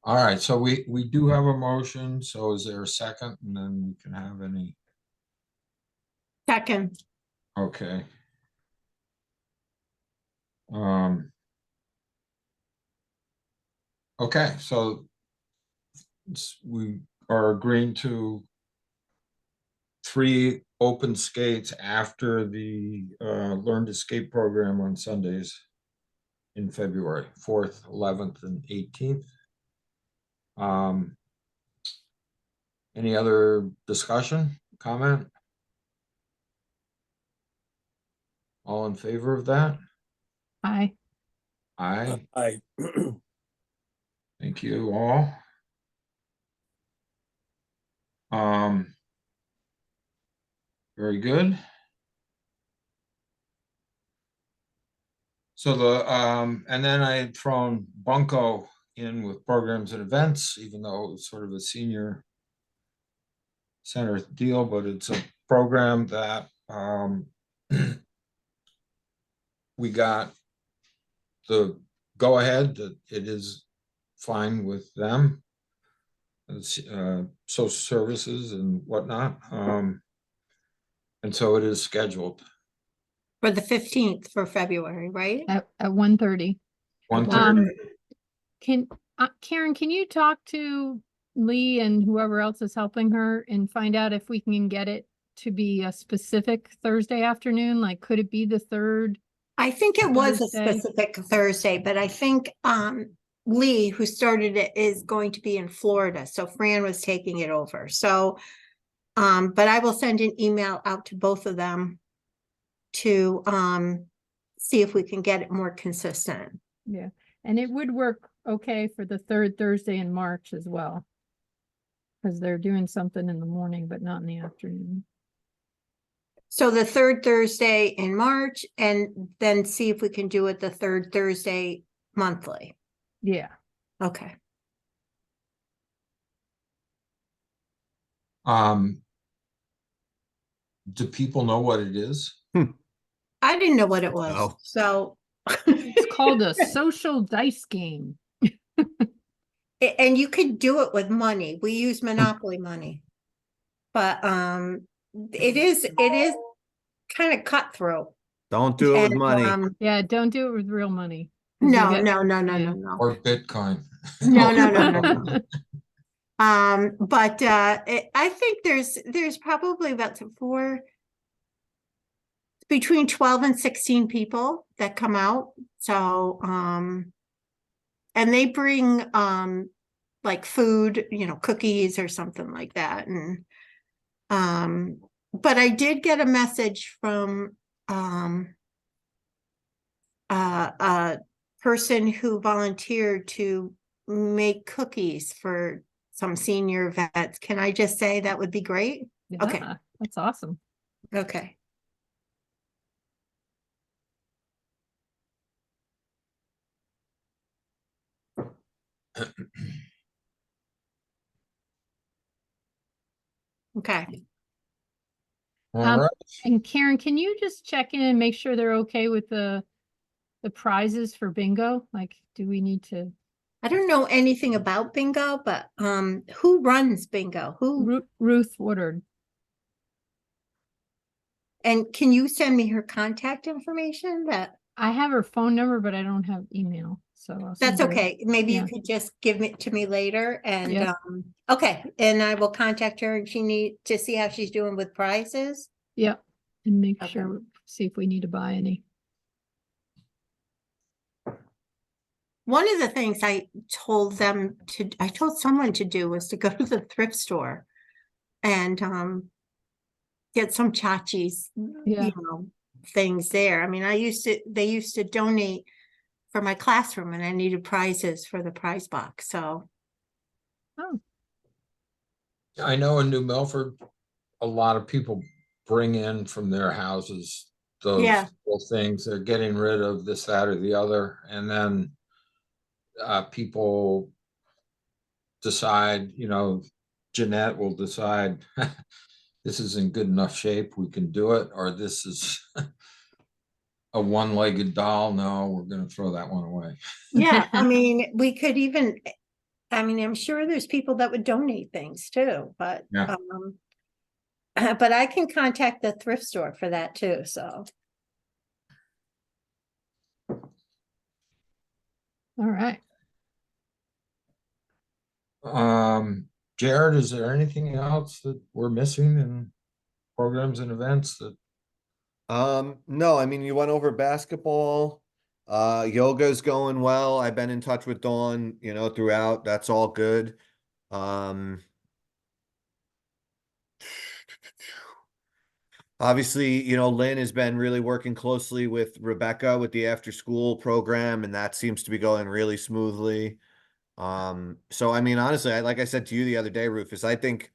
Speaker 1: All right, so we do have a motion, so is there a second? And then we can have any
Speaker 3: Second,
Speaker 1: Okay. Um. Okay, so we are agreeing to 3 open skates after the Learn to Skate program on Sundays in February, 4th, 11th, and 18th. Any other discussion, comment? All in favor of that?
Speaker 2: Aye.
Speaker 1: Aye,
Speaker 4: I,
Speaker 1: thank you all. Um, very good. So and then I had thrown Bunko in with programs and events, even though it was sort of a senior center deal, but it's a program that, we got the go-ahead that it is fine with them. It's, social services and whatnot, and so it is scheduled.
Speaker 3: for the 15th for February, right?
Speaker 2: At 1:30.
Speaker 1: 1:30.
Speaker 2: Karen, can you talk to Lee and whoever else is helping her and find out if we can get it to be a specific Thursday afternoon? Like, could it be the 3rd?
Speaker 3: I think it was a
Speaker 2: Thursday.
Speaker 3: specific Thursday, but I think Lee, who started it, is going to be in Florida, so Fran was taking it over. So but I will send an email out to both of them to see if we can get it more consistent.
Speaker 2: Yeah, and it would work okay for the 3rd Thursday in March as well. Because they're doing something in the morning, but not in the afternoon.
Speaker 3: So the 3rd Thursday in March, and then see if we can do it the 3rd Thursday monthly.
Speaker 2: Yeah,
Speaker 3: Okay.
Speaker 1: Do people know what it is?
Speaker 3: I didn't know what it was,
Speaker 5: No.
Speaker 3: so.
Speaker 2: it's called a social dice game.
Speaker 3: And you could do it with money. We use Monopoly money. But it is kind of cutthroat.
Speaker 5: Don't do it with
Speaker 3: And,
Speaker 5: money.
Speaker 2: Yeah, don't do it with real money. 'cause you
Speaker 3: no,
Speaker 2: get-
Speaker 3: no,
Speaker 2: yeah.
Speaker 3: no.
Speaker 1: Or Bitcoin?
Speaker 3: No, no. But I think there's probably about between 12 and 16 people that come out. So and they bring like food, cookies or something like that. And but I did get a message from a person who volunteered to make cookies for some senior vets. Can I just say that would be great? Okay.
Speaker 2: Yeah, that's awesome.
Speaker 3: Okay. Okay.
Speaker 1: All
Speaker 2: Um,
Speaker 1: right,
Speaker 2: And Karen, can you just check in and make sure they're okay with the prizes for bingo? Like, do we need to?
Speaker 3: I don't know anything about bingo, but who runs bingo?
Speaker 2: Ruth Woodard.
Speaker 3: And can you send me her contact information?
Speaker 2: I have her phone number, but I don't have email, so. I'll send
Speaker 3: That's
Speaker 2: her-
Speaker 3: okay. Maybe you
Speaker 2: yeah.
Speaker 3: could just give it to me later and
Speaker 2: Yeah.
Speaker 3: okay, and I will contact her and she need to see how she's doing with prizes.
Speaker 2: Yeah, and make
Speaker 3: Okay.
Speaker 2: sure, see if we need to buy any.
Speaker 3: One of the things I told someone to do was to go to the thrift store and get some tchotchkes,
Speaker 2: Yeah.
Speaker 3: things there. I mean, they used to donate for my classroom and I needed prizes for the prize box, so.
Speaker 2: Oh,
Speaker 1: I know in New Milford, a lot of people bring in from their houses those
Speaker 3: Yeah.
Speaker 1: little things. They're getting rid of this, that, or the other, and then people decide, Jeanette will decide this is in good enough shape, we can do it, or this is a one-legged doll. No, we're gonna throw that one away.
Speaker 3: Yeah, I mean, we could even, I'm sure there's people that would donate things too, but
Speaker 1: Yeah.
Speaker 3: But I can contact the thrift store for that too, so.
Speaker 2: All right.
Speaker 1: Jared, is there anything else that we're missing in programs and events that,
Speaker 5: No, I mean, you went over basketball. Yoga's going well. I've been in touch with Dawn, throughout. That's all good. Um, Obviously, Lynn has been really working closely with Rebecca with the after school program, and that seems to be going really smoothly. So I mean, honestly, like I said to you the other day, Rufus, I think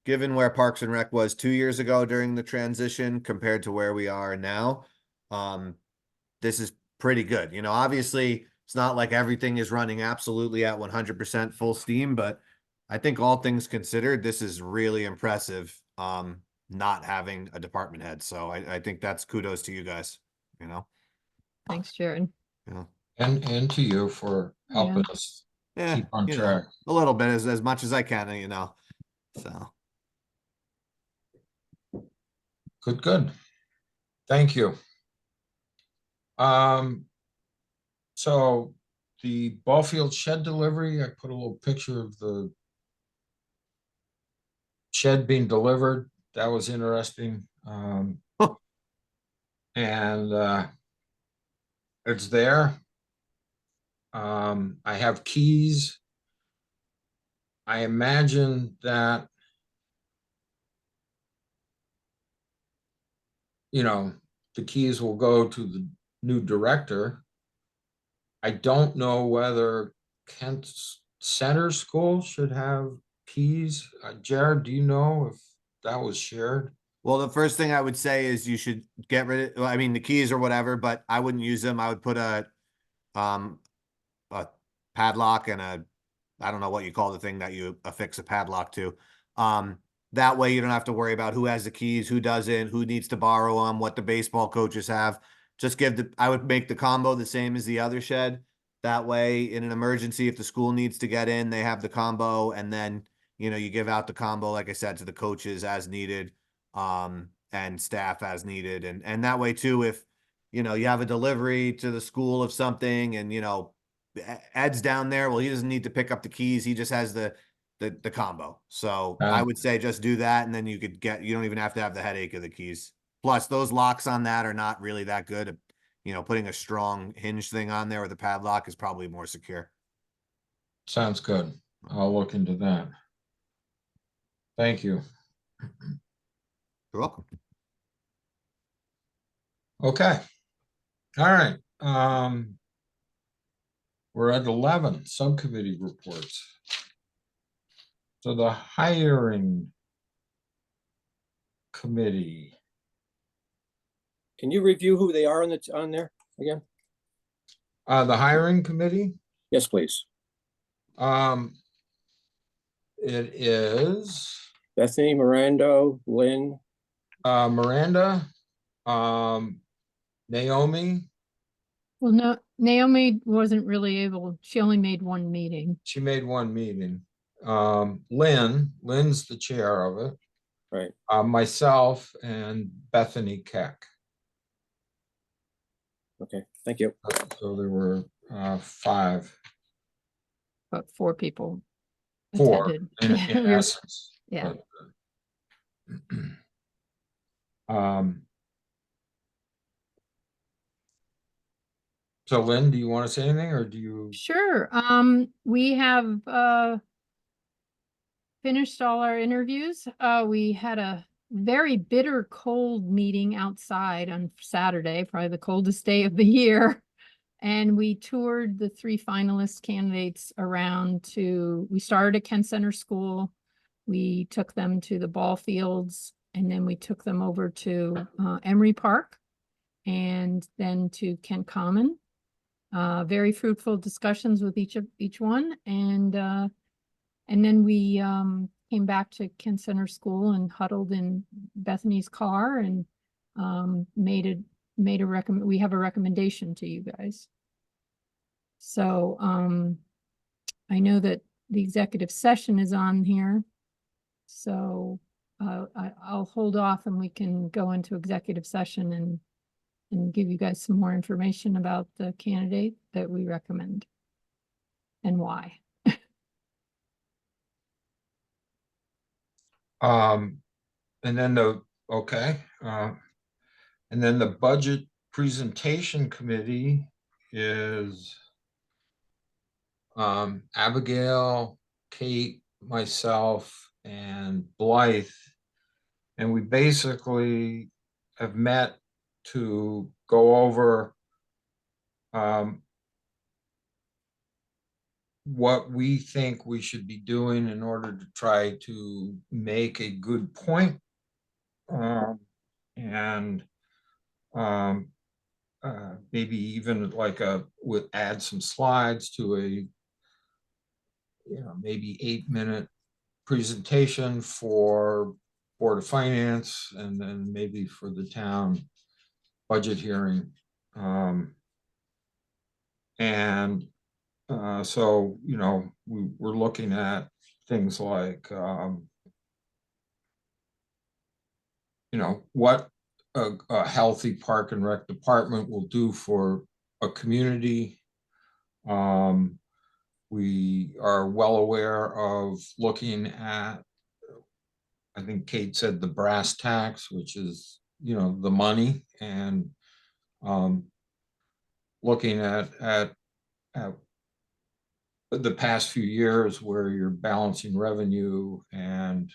Speaker 5: given where Parks and Rec was 2 years ago during the transition compared to where we are now, this is pretty good. Obviously it's not like everything is running absolutely at 100% full steam, but I think all things considered, this is really impressive. Not having a department head. So I think that's kudos to you guys, you know?
Speaker 2: Thanks, Jared.
Speaker 5: Yeah.
Speaker 1: and to you for helping us
Speaker 5: Yeah,
Speaker 1: keep on track.
Speaker 5: a little bit as much as I can, so.
Speaker 1: Good. Thank you. So the ball field shed delivery, I put a little picture of the shed being delivered. That was interesting.
Speaker 5: Huh.
Speaker 1: And it's there. I have keys. I imagine that, the keys will go to the new director. I don't know whether Kent Center School should have keys. Jared, do you know if that was shared?
Speaker 5: Well, the first thing I would say is you should get rid of, well, I mean, the keys or whatever, but I wouldn't use them. I would put a padlock and I don't know what you call the thing that you affix a padlock to. That way you don't have to worry about who has the keys, who doesn't, who needs to borrow them, what the baseball coaches have. Just I would make the combo the same as the other shed. That way, in an emergency, if the school needs to get in, they have the combo, and then, you give out the combo, like I said, to the coaches as needed, and staff as needed. And that way too, if, you have a delivery to the school of something and, Ed's down there, well, he doesn't need to pick up the keys. He just has the combo. So I would say just do that. And then you don't even have to have the headache of the keys. Plus those locks on that are not really that good. Putting a strong hinge thing on there with a padlock is probably more secure.
Speaker 1: Sounds good. I'll look into that. Thank you.
Speaker 5: You're welcome.
Speaker 1: Okay. All right. We're at 11 subcommittee reports. So the hiring committee.
Speaker 4: Can you review who they are on there again?
Speaker 1: The hiring committee,
Speaker 4: Yes, please.
Speaker 1: it is
Speaker 4: Bethany, Miranda, Lynn,
Speaker 1: Miranda, Naomi.
Speaker 2: Well, no, Naomi wasn't really able, she only made one meeting.
Speaker 1: She made one meeting. Lynn's the chair of it.
Speaker 4: right?
Speaker 1: Myself and Bethany Keck.
Speaker 4: Okay, thank you.
Speaker 1: So there were 5.
Speaker 2: But 4 people
Speaker 1: 4
Speaker 2: attended.
Speaker 1: in
Speaker 2: Yeah, we were-
Speaker 1: essence.
Speaker 2: yeah.
Speaker 1: But, so Lynn, do you want to say anything or do you?
Speaker 2: Sure. We have finished all our interviews. We had a very bitter cold meeting outside on Saturday, probably the coldest day of the year. And we toured the 3 finalist candidates around we started at Kent Center School. We took them to the ball fields and then we took them over to Emery Park and then to Kent Common. Very fruitful discussions with each one. And then we came back to Kent Center School and huddled in Bethany's car and we have a recommendation to you guys. So I know that the executive session is on here. So I'll hold off and we can go into executive session and give you guys some more information about the candidate that we recommend and why.
Speaker 1: And then okay, and then the budget presentation committee is Abigail, Kate, myself, and Blythe. And we basically have met to go over what we think we should be doing in order to try to make a good point. And maybe even like would add some slides to a, maybe 8-minute presentation for Board of Finance and then maybe for the town budget hearing. And so, we're looking at things like, what a healthy park and rec department will do for a community. We are well aware of looking at, I think Kate said, the brass tacks, which is, the money, and looking at the past few years where you're balancing revenue and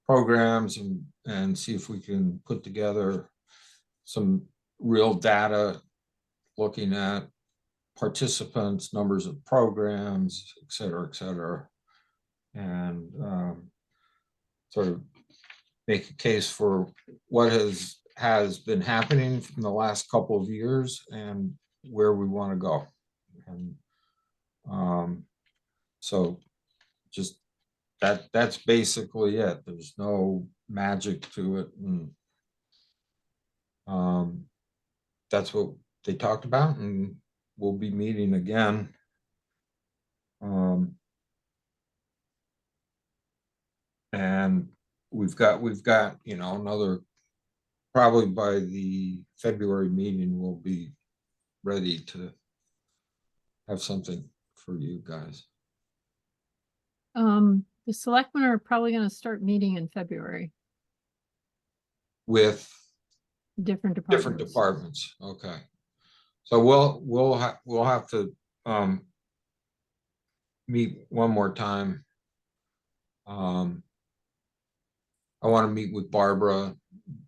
Speaker 1: programs and see if we can put together some real data looking at participants, numbers of programs, et cetera, and sort of make a case for what has been happening from the last couple of years and where we want to go. And so just that's basically it. There's no magic to it. And that's what they talked about, and we'll be meeting again. And we've got, another, probably by the February meeting, we'll be ready to have something for you guys.
Speaker 2: The selectmen are probably gonna start meeting in February,
Speaker 1: With
Speaker 2: different
Speaker 1: different
Speaker 2: departments.
Speaker 1: departments, okay. So we'll have to meet one more time. I want to meet with Barbara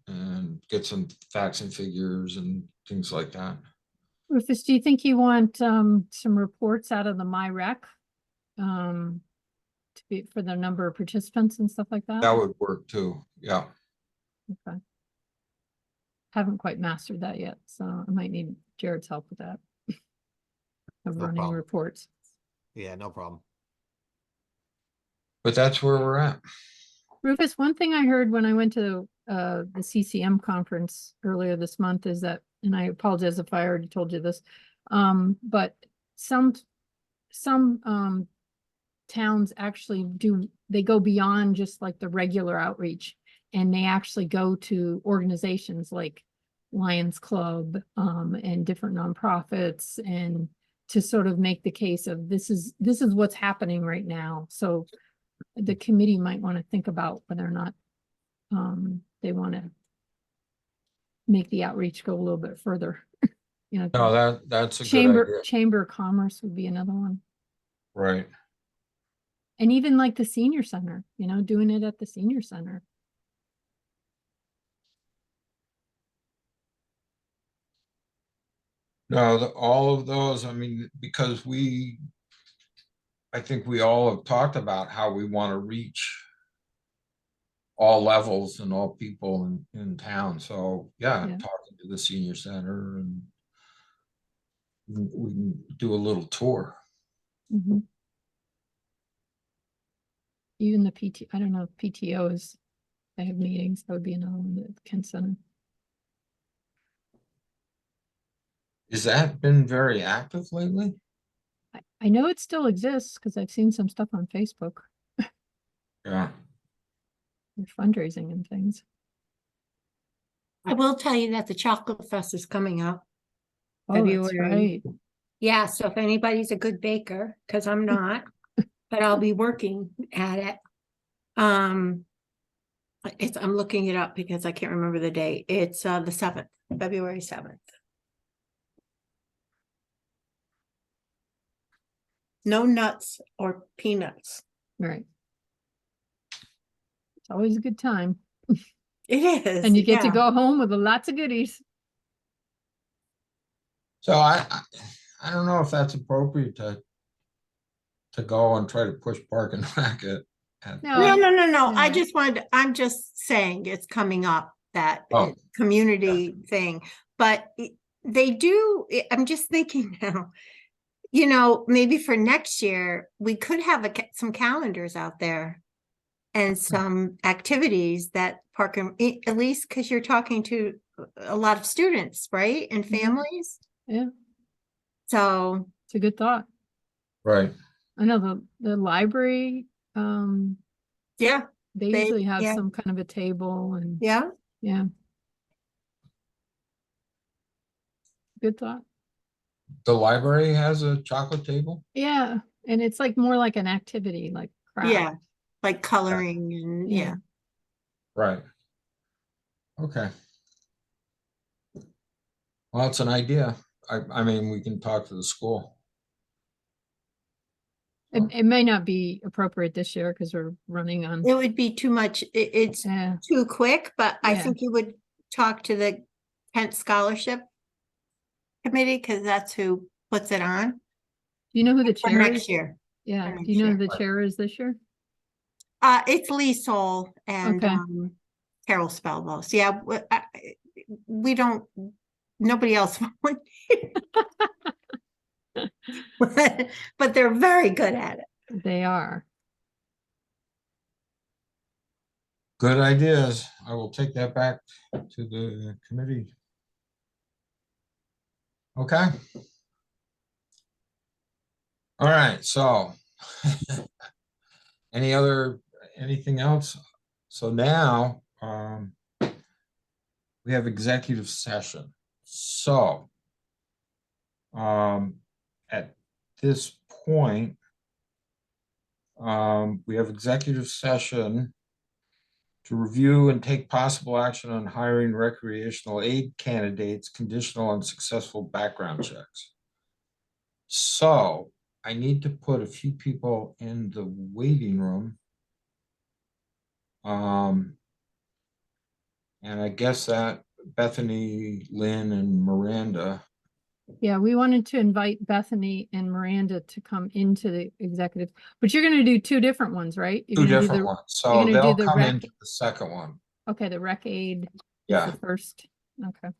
Speaker 1: and get some facts and figures and things like that.
Speaker 2: Rufus, do you think you want some reports out of the MyRec? To be for the number of participants and stuff like that?
Speaker 1: That would work too, yeah.
Speaker 2: Okay. Haven't quite mastered that yet, so I might need Jared's help with that. Of
Speaker 5: No
Speaker 2: running
Speaker 5: problem.
Speaker 2: reports.
Speaker 5: Yeah, no problem.
Speaker 1: But that's where we're at.
Speaker 2: Rufus, one thing I heard when I went to the CCM conference earlier this month is that, and I apologize if I already told you this, but some towns actually they go beyond just like the regular outreach, and they actually go to organizations like Lions Club and different nonprofits, and to sort of make the case of this is what's happening right now. So the committee might want to think about whether or not they want to make the outreach go a little bit further.
Speaker 1: No, that's a good idea.
Speaker 2: Chamber of Commerce would be another one.
Speaker 1: Right.
Speaker 2: And even like the senior center, doing it at the senior center.
Speaker 1: No, all of those, I mean, because I think we all have talked about how we want to reach all levels and all people in town. So yeah,
Speaker 2: Yeah.
Speaker 1: talking to the senior center, and we can do a little tour.
Speaker 2: Mhm. Even the I don't know if PTOs, they have meetings, that would be another one at the Kent Center.
Speaker 1: Has that been very active lately?
Speaker 2: I know it still exists because I've seen some stuff on Facebook.
Speaker 1: Yeah.
Speaker 2: your fundraising and things.
Speaker 3: I will tell you that the Chocolate Fest is coming up.
Speaker 2: Oh, that's
Speaker 3: February.
Speaker 2: right.
Speaker 3: Yeah, so if anybody's a good baker, because I'm not, but I'll be working at it. I'm looking it up because I can't remember the date. It's the 7th, February 7th. No nuts or peanuts.
Speaker 2: Right. It's always a good time.
Speaker 3: It is.
Speaker 2: And you get to
Speaker 3: yeah.
Speaker 2: go home with lots of goodies.
Speaker 1: So I don't know if that's appropriate to go and try to push Park and Rec at.
Speaker 3: No,
Speaker 2: No.
Speaker 3: no. I
Speaker 2: No.
Speaker 3: just wanted, I'm just saying it's coming up, that
Speaker 1: Oh.
Speaker 3: community thing. But they do, I'm just thinking now, you know, maybe for next year, we could have some calendars out there and some activities that Park and, at least because you're talking to a lot of students, right? And
Speaker 2: Mhm.
Speaker 3: families.
Speaker 2: Yeah,
Speaker 3: So,
Speaker 2: it's a good thought.
Speaker 1: Right.
Speaker 2: I know the library,
Speaker 3: yeah,
Speaker 2: they
Speaker 3: They-
Speaker 2: usually have
Speaker 3: yeah.
Speaker 2: some kind of a table and,
Speaker 3: yeah.
Speaker 2: yeah. Good thought.
Speaker 1: The library has a chocolate table?
Speaker 2: Yeah, and it's like more like an activity, like craft.
Speaker 3: Yeah, like coloring and
Speaker 2: Yeah.
Speaker 3: yeah.
Speaker 1: Right. Okay. Well, it's an idea. I mean, we can talk to the school.
Speaker 2: It may not be appropriate this year because we're running on,
Speaker 3: It would be too much. It's
Speaker 2: yeah,
Speaker 3: too quick, but I
Speaker 2: Yeah.
Speaker 3: think you would talk to the Kent Scholarship Committee because that's who puts it on
Speaker 2: do you know who the
Speaker 3: for
Speaker 2: chair
Speaker 3: next
Speaker 2: is?
Speaker 3: year.
Speaker 2: Yeah,
Speaker 3: for
Speaker 2: do you know who
Speaker 3: next
Speaker 2: the chair is this year?
Speaker 3: It's Lee Soul and
Speaker 2: Okay.
Speaker 3: Carol Spelbos. Yeah, we don't. Nobody else volunteered. But they're very good at it.
Speaker 2: They are.
Speaker 1: Good ideas. I will take that back to the committee. Okay. All right, so anything else? So now, we have executive session. So, at this point, we have executive session to review and take possible action on hiring recreational aid candidates, conditional on successful background checks. So I need to put a few people in the waiting room. And I guess that Bethany, Lynn, and Miranda.
Speaker 2: Yeah, we wanted to invite Bethany and Miranda to come into the executive, but you're gonna do two different ones, right? You're
Speaker 1: Two
Speaker 2: gonna do
Speaker 1: different
Speaker 2: the-
Speaker 1: ones,
Speaker 2: you're
Speaker 1: so
Speaker 2: gonna do
Speaker 1: they'll
Speaker 2: the
Speaker 1: come
Speaker 2: rec-
Speaker 1: into the second one.
Speaker 2: Okay, the rec aid is
Speaker 1: Yeah.
Speaker 2: the first. Okay.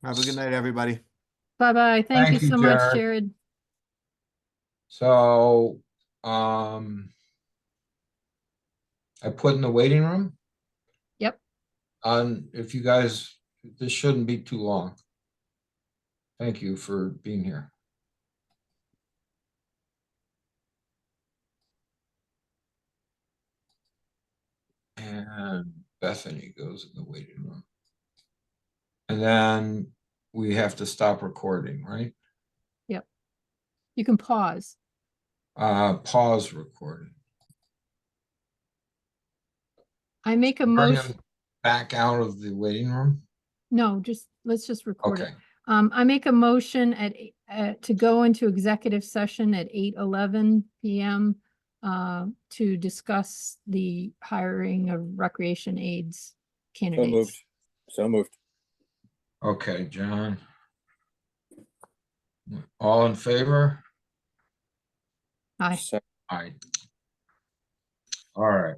Speaker 5: Have a good night, everybody.
Speaker 2: Bye-bye. Thank you
Speaker 1: Thank you,
Speaker 2: so much,
Speaker 1: Jared.
Speaker 2: Jared.
Speaker 1: So, I put in the waiting room.
Speaker 2: Yep.
Speaker 1: If you guys, this shouldn't be too long. Thank you for being here. And Bethany goes in the waiting room. And then we have to stop recording, right?
Speaker 2: You can pause.
Speaker 1: Pause recording.
Speaker 2: I make a
Speaker 1: Bring
Speaker 2: motion.
Speaker 1: them back out of the waiting room.
Speaker 2: No, let's just record it.
Speaker 1: Okay,
Speaker 2: I make a motion to go into executive session at 8:11 PM to discuss the hiring of recreation aides
Speaker 4: So moved.
Speaker 2: candidates.
Speaker 4: So moved.
Speaker 1: okay, John. All in favor?
Speaker 2: Aye.
Speaker 4: Se-
Speaker 1: Aye. All right.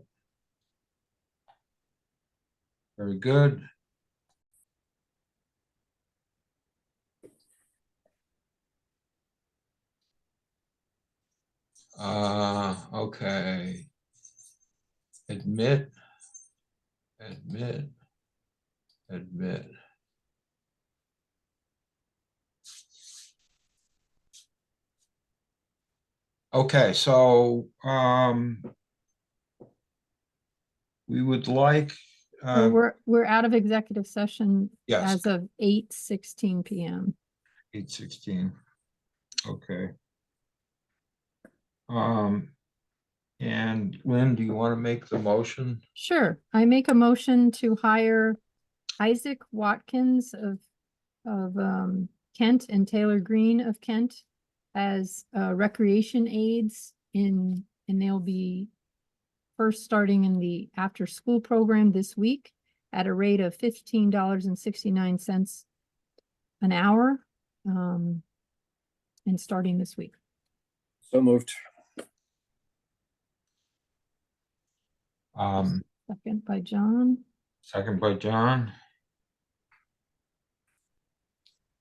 Speaker 1: Very good. Okay. Admit. Okay, so, we would like,
Speaker 2: Well, we're out of executive session
Speaker 1: yes,
Speaker 2: as of 8:16 PM.
Speaker 1: 8:16. Okay. And Lynn, do you want to make the motion?
Speaker 2: Sure, I make a motion to hire Isaac Watkins of Kent and Taylor Green of Kent as recreation aides and they'll be first starting in the after-school program this week at a rate of $15.69 an hour, and starting this week.
Speaker 4: So moved.
Speaker 2: Second by John.
Speaker 1: Second by John.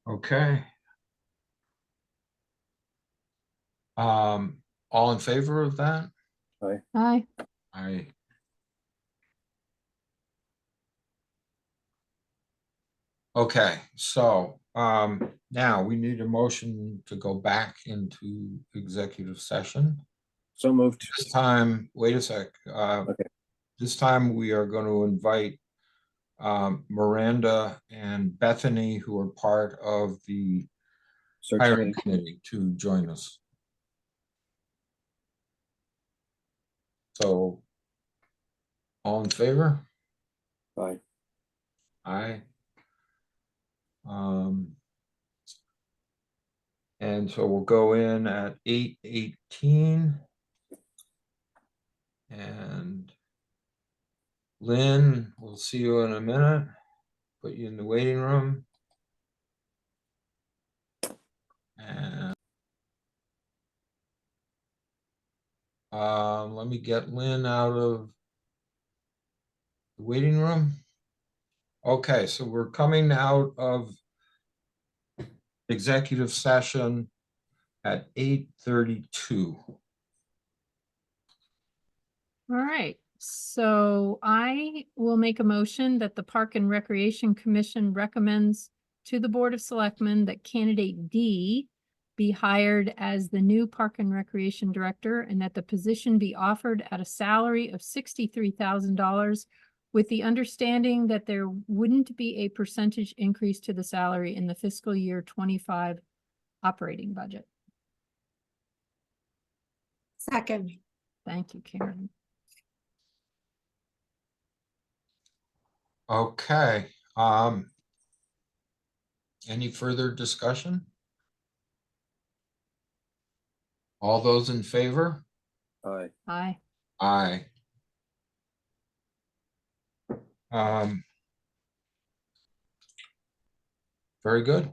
Speaker 1: Okay. All in favor of that?
Speaker 2: Aye.
Speaker 1: I. Okay, so, now we need a motion to go back into executive session.
Speaker 4: So moved.
Speaker 1: This time, wait a sec,
Speaker 4: Okay.
Speaker 1: this time we are going to invite Miranda and Bethany, who are part of the
Speaker 4: Search
Speaker 1: hiring
Speaker 4: committee.
Speaker 1: committee, to join us. So, all in favor?
Speaker 4: Aye.
Speaker 1: Aye. And so we'll go in at 8:18. And Lynn, we'll see you in a minute. Put you in the waiting room. And let me get Lynn out of the waiting room. Okay, so we're coming out of executive session at 8:32.
Speaker 2: All right, so I will make a motion that the Park and Recreation Commission recommends to the Board of Selectmen that candidate D be hired as the new Park and Recreation Director and that the position be offered at a salary of $63,000 with the understanding that there wouldn't be a percentage increase to the salary in the fiscal year 25 operating budget.
Speaker 3: Second.
Speaker 2: Thank you, Karen.
Speaker 1: Okay, any further discussion? All those in favor?
Speaker 4: Aye.
Speaker 2: Aye.
Speaker 1: Aye. Very good.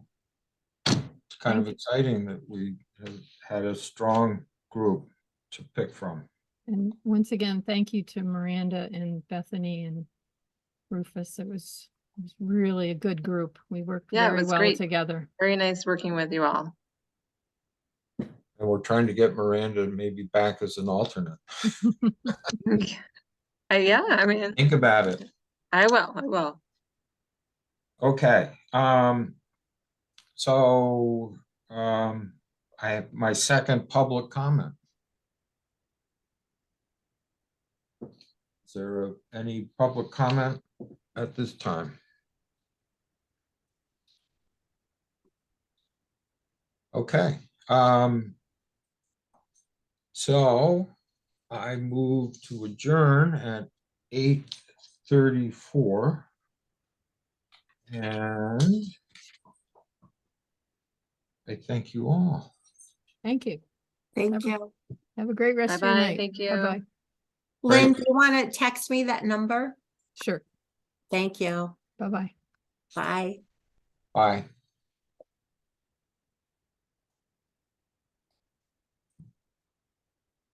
Speaker 1: It's kind of
Speaker 2: Thank you.
Speaker 1: exciting that we have had a strong group to pick from.
Speaker 2: And once again, thank you to Miranda and Bethany and Rufus. It was really a good group. We worked
Speaker 6: Yeah, it
Speaker 2: very
Speaker 6: was
Speaker 2: well
Speaker 6: great.
Speaker 2: together.
Speaker 6: Very nice working with you all.
Speaker 1: And we're trying to get Miranda maybe back as an alternate.
Speaker 6: Yeah, I mean,
Speaker 1: Think about it.
Speaker 6: I will.
Speaker 1: Okay, so, I have my second public comment. Is there any public comment at this time? Okay, so I move to adjourn at 8:34. And I thank you all.
Speaker 2: Thank you.
Speaker 3: Thank
Speaker 2: Have a-
Speaker 3: you.
Speaker 2: Have a great rest of your
Speaker 6: Bye-bye.
Speaker 2: night.
Speaker 6: Thank you.
Speaker 2: Bye-bye.
Speaker 3: Lynn, do you want to text me that number?
Speaker 2: Sure.
Speaker 3: Thank you.
Speaker 2: Bye-bye.
Speaker 3: Bye.
Speaker 1: Bye.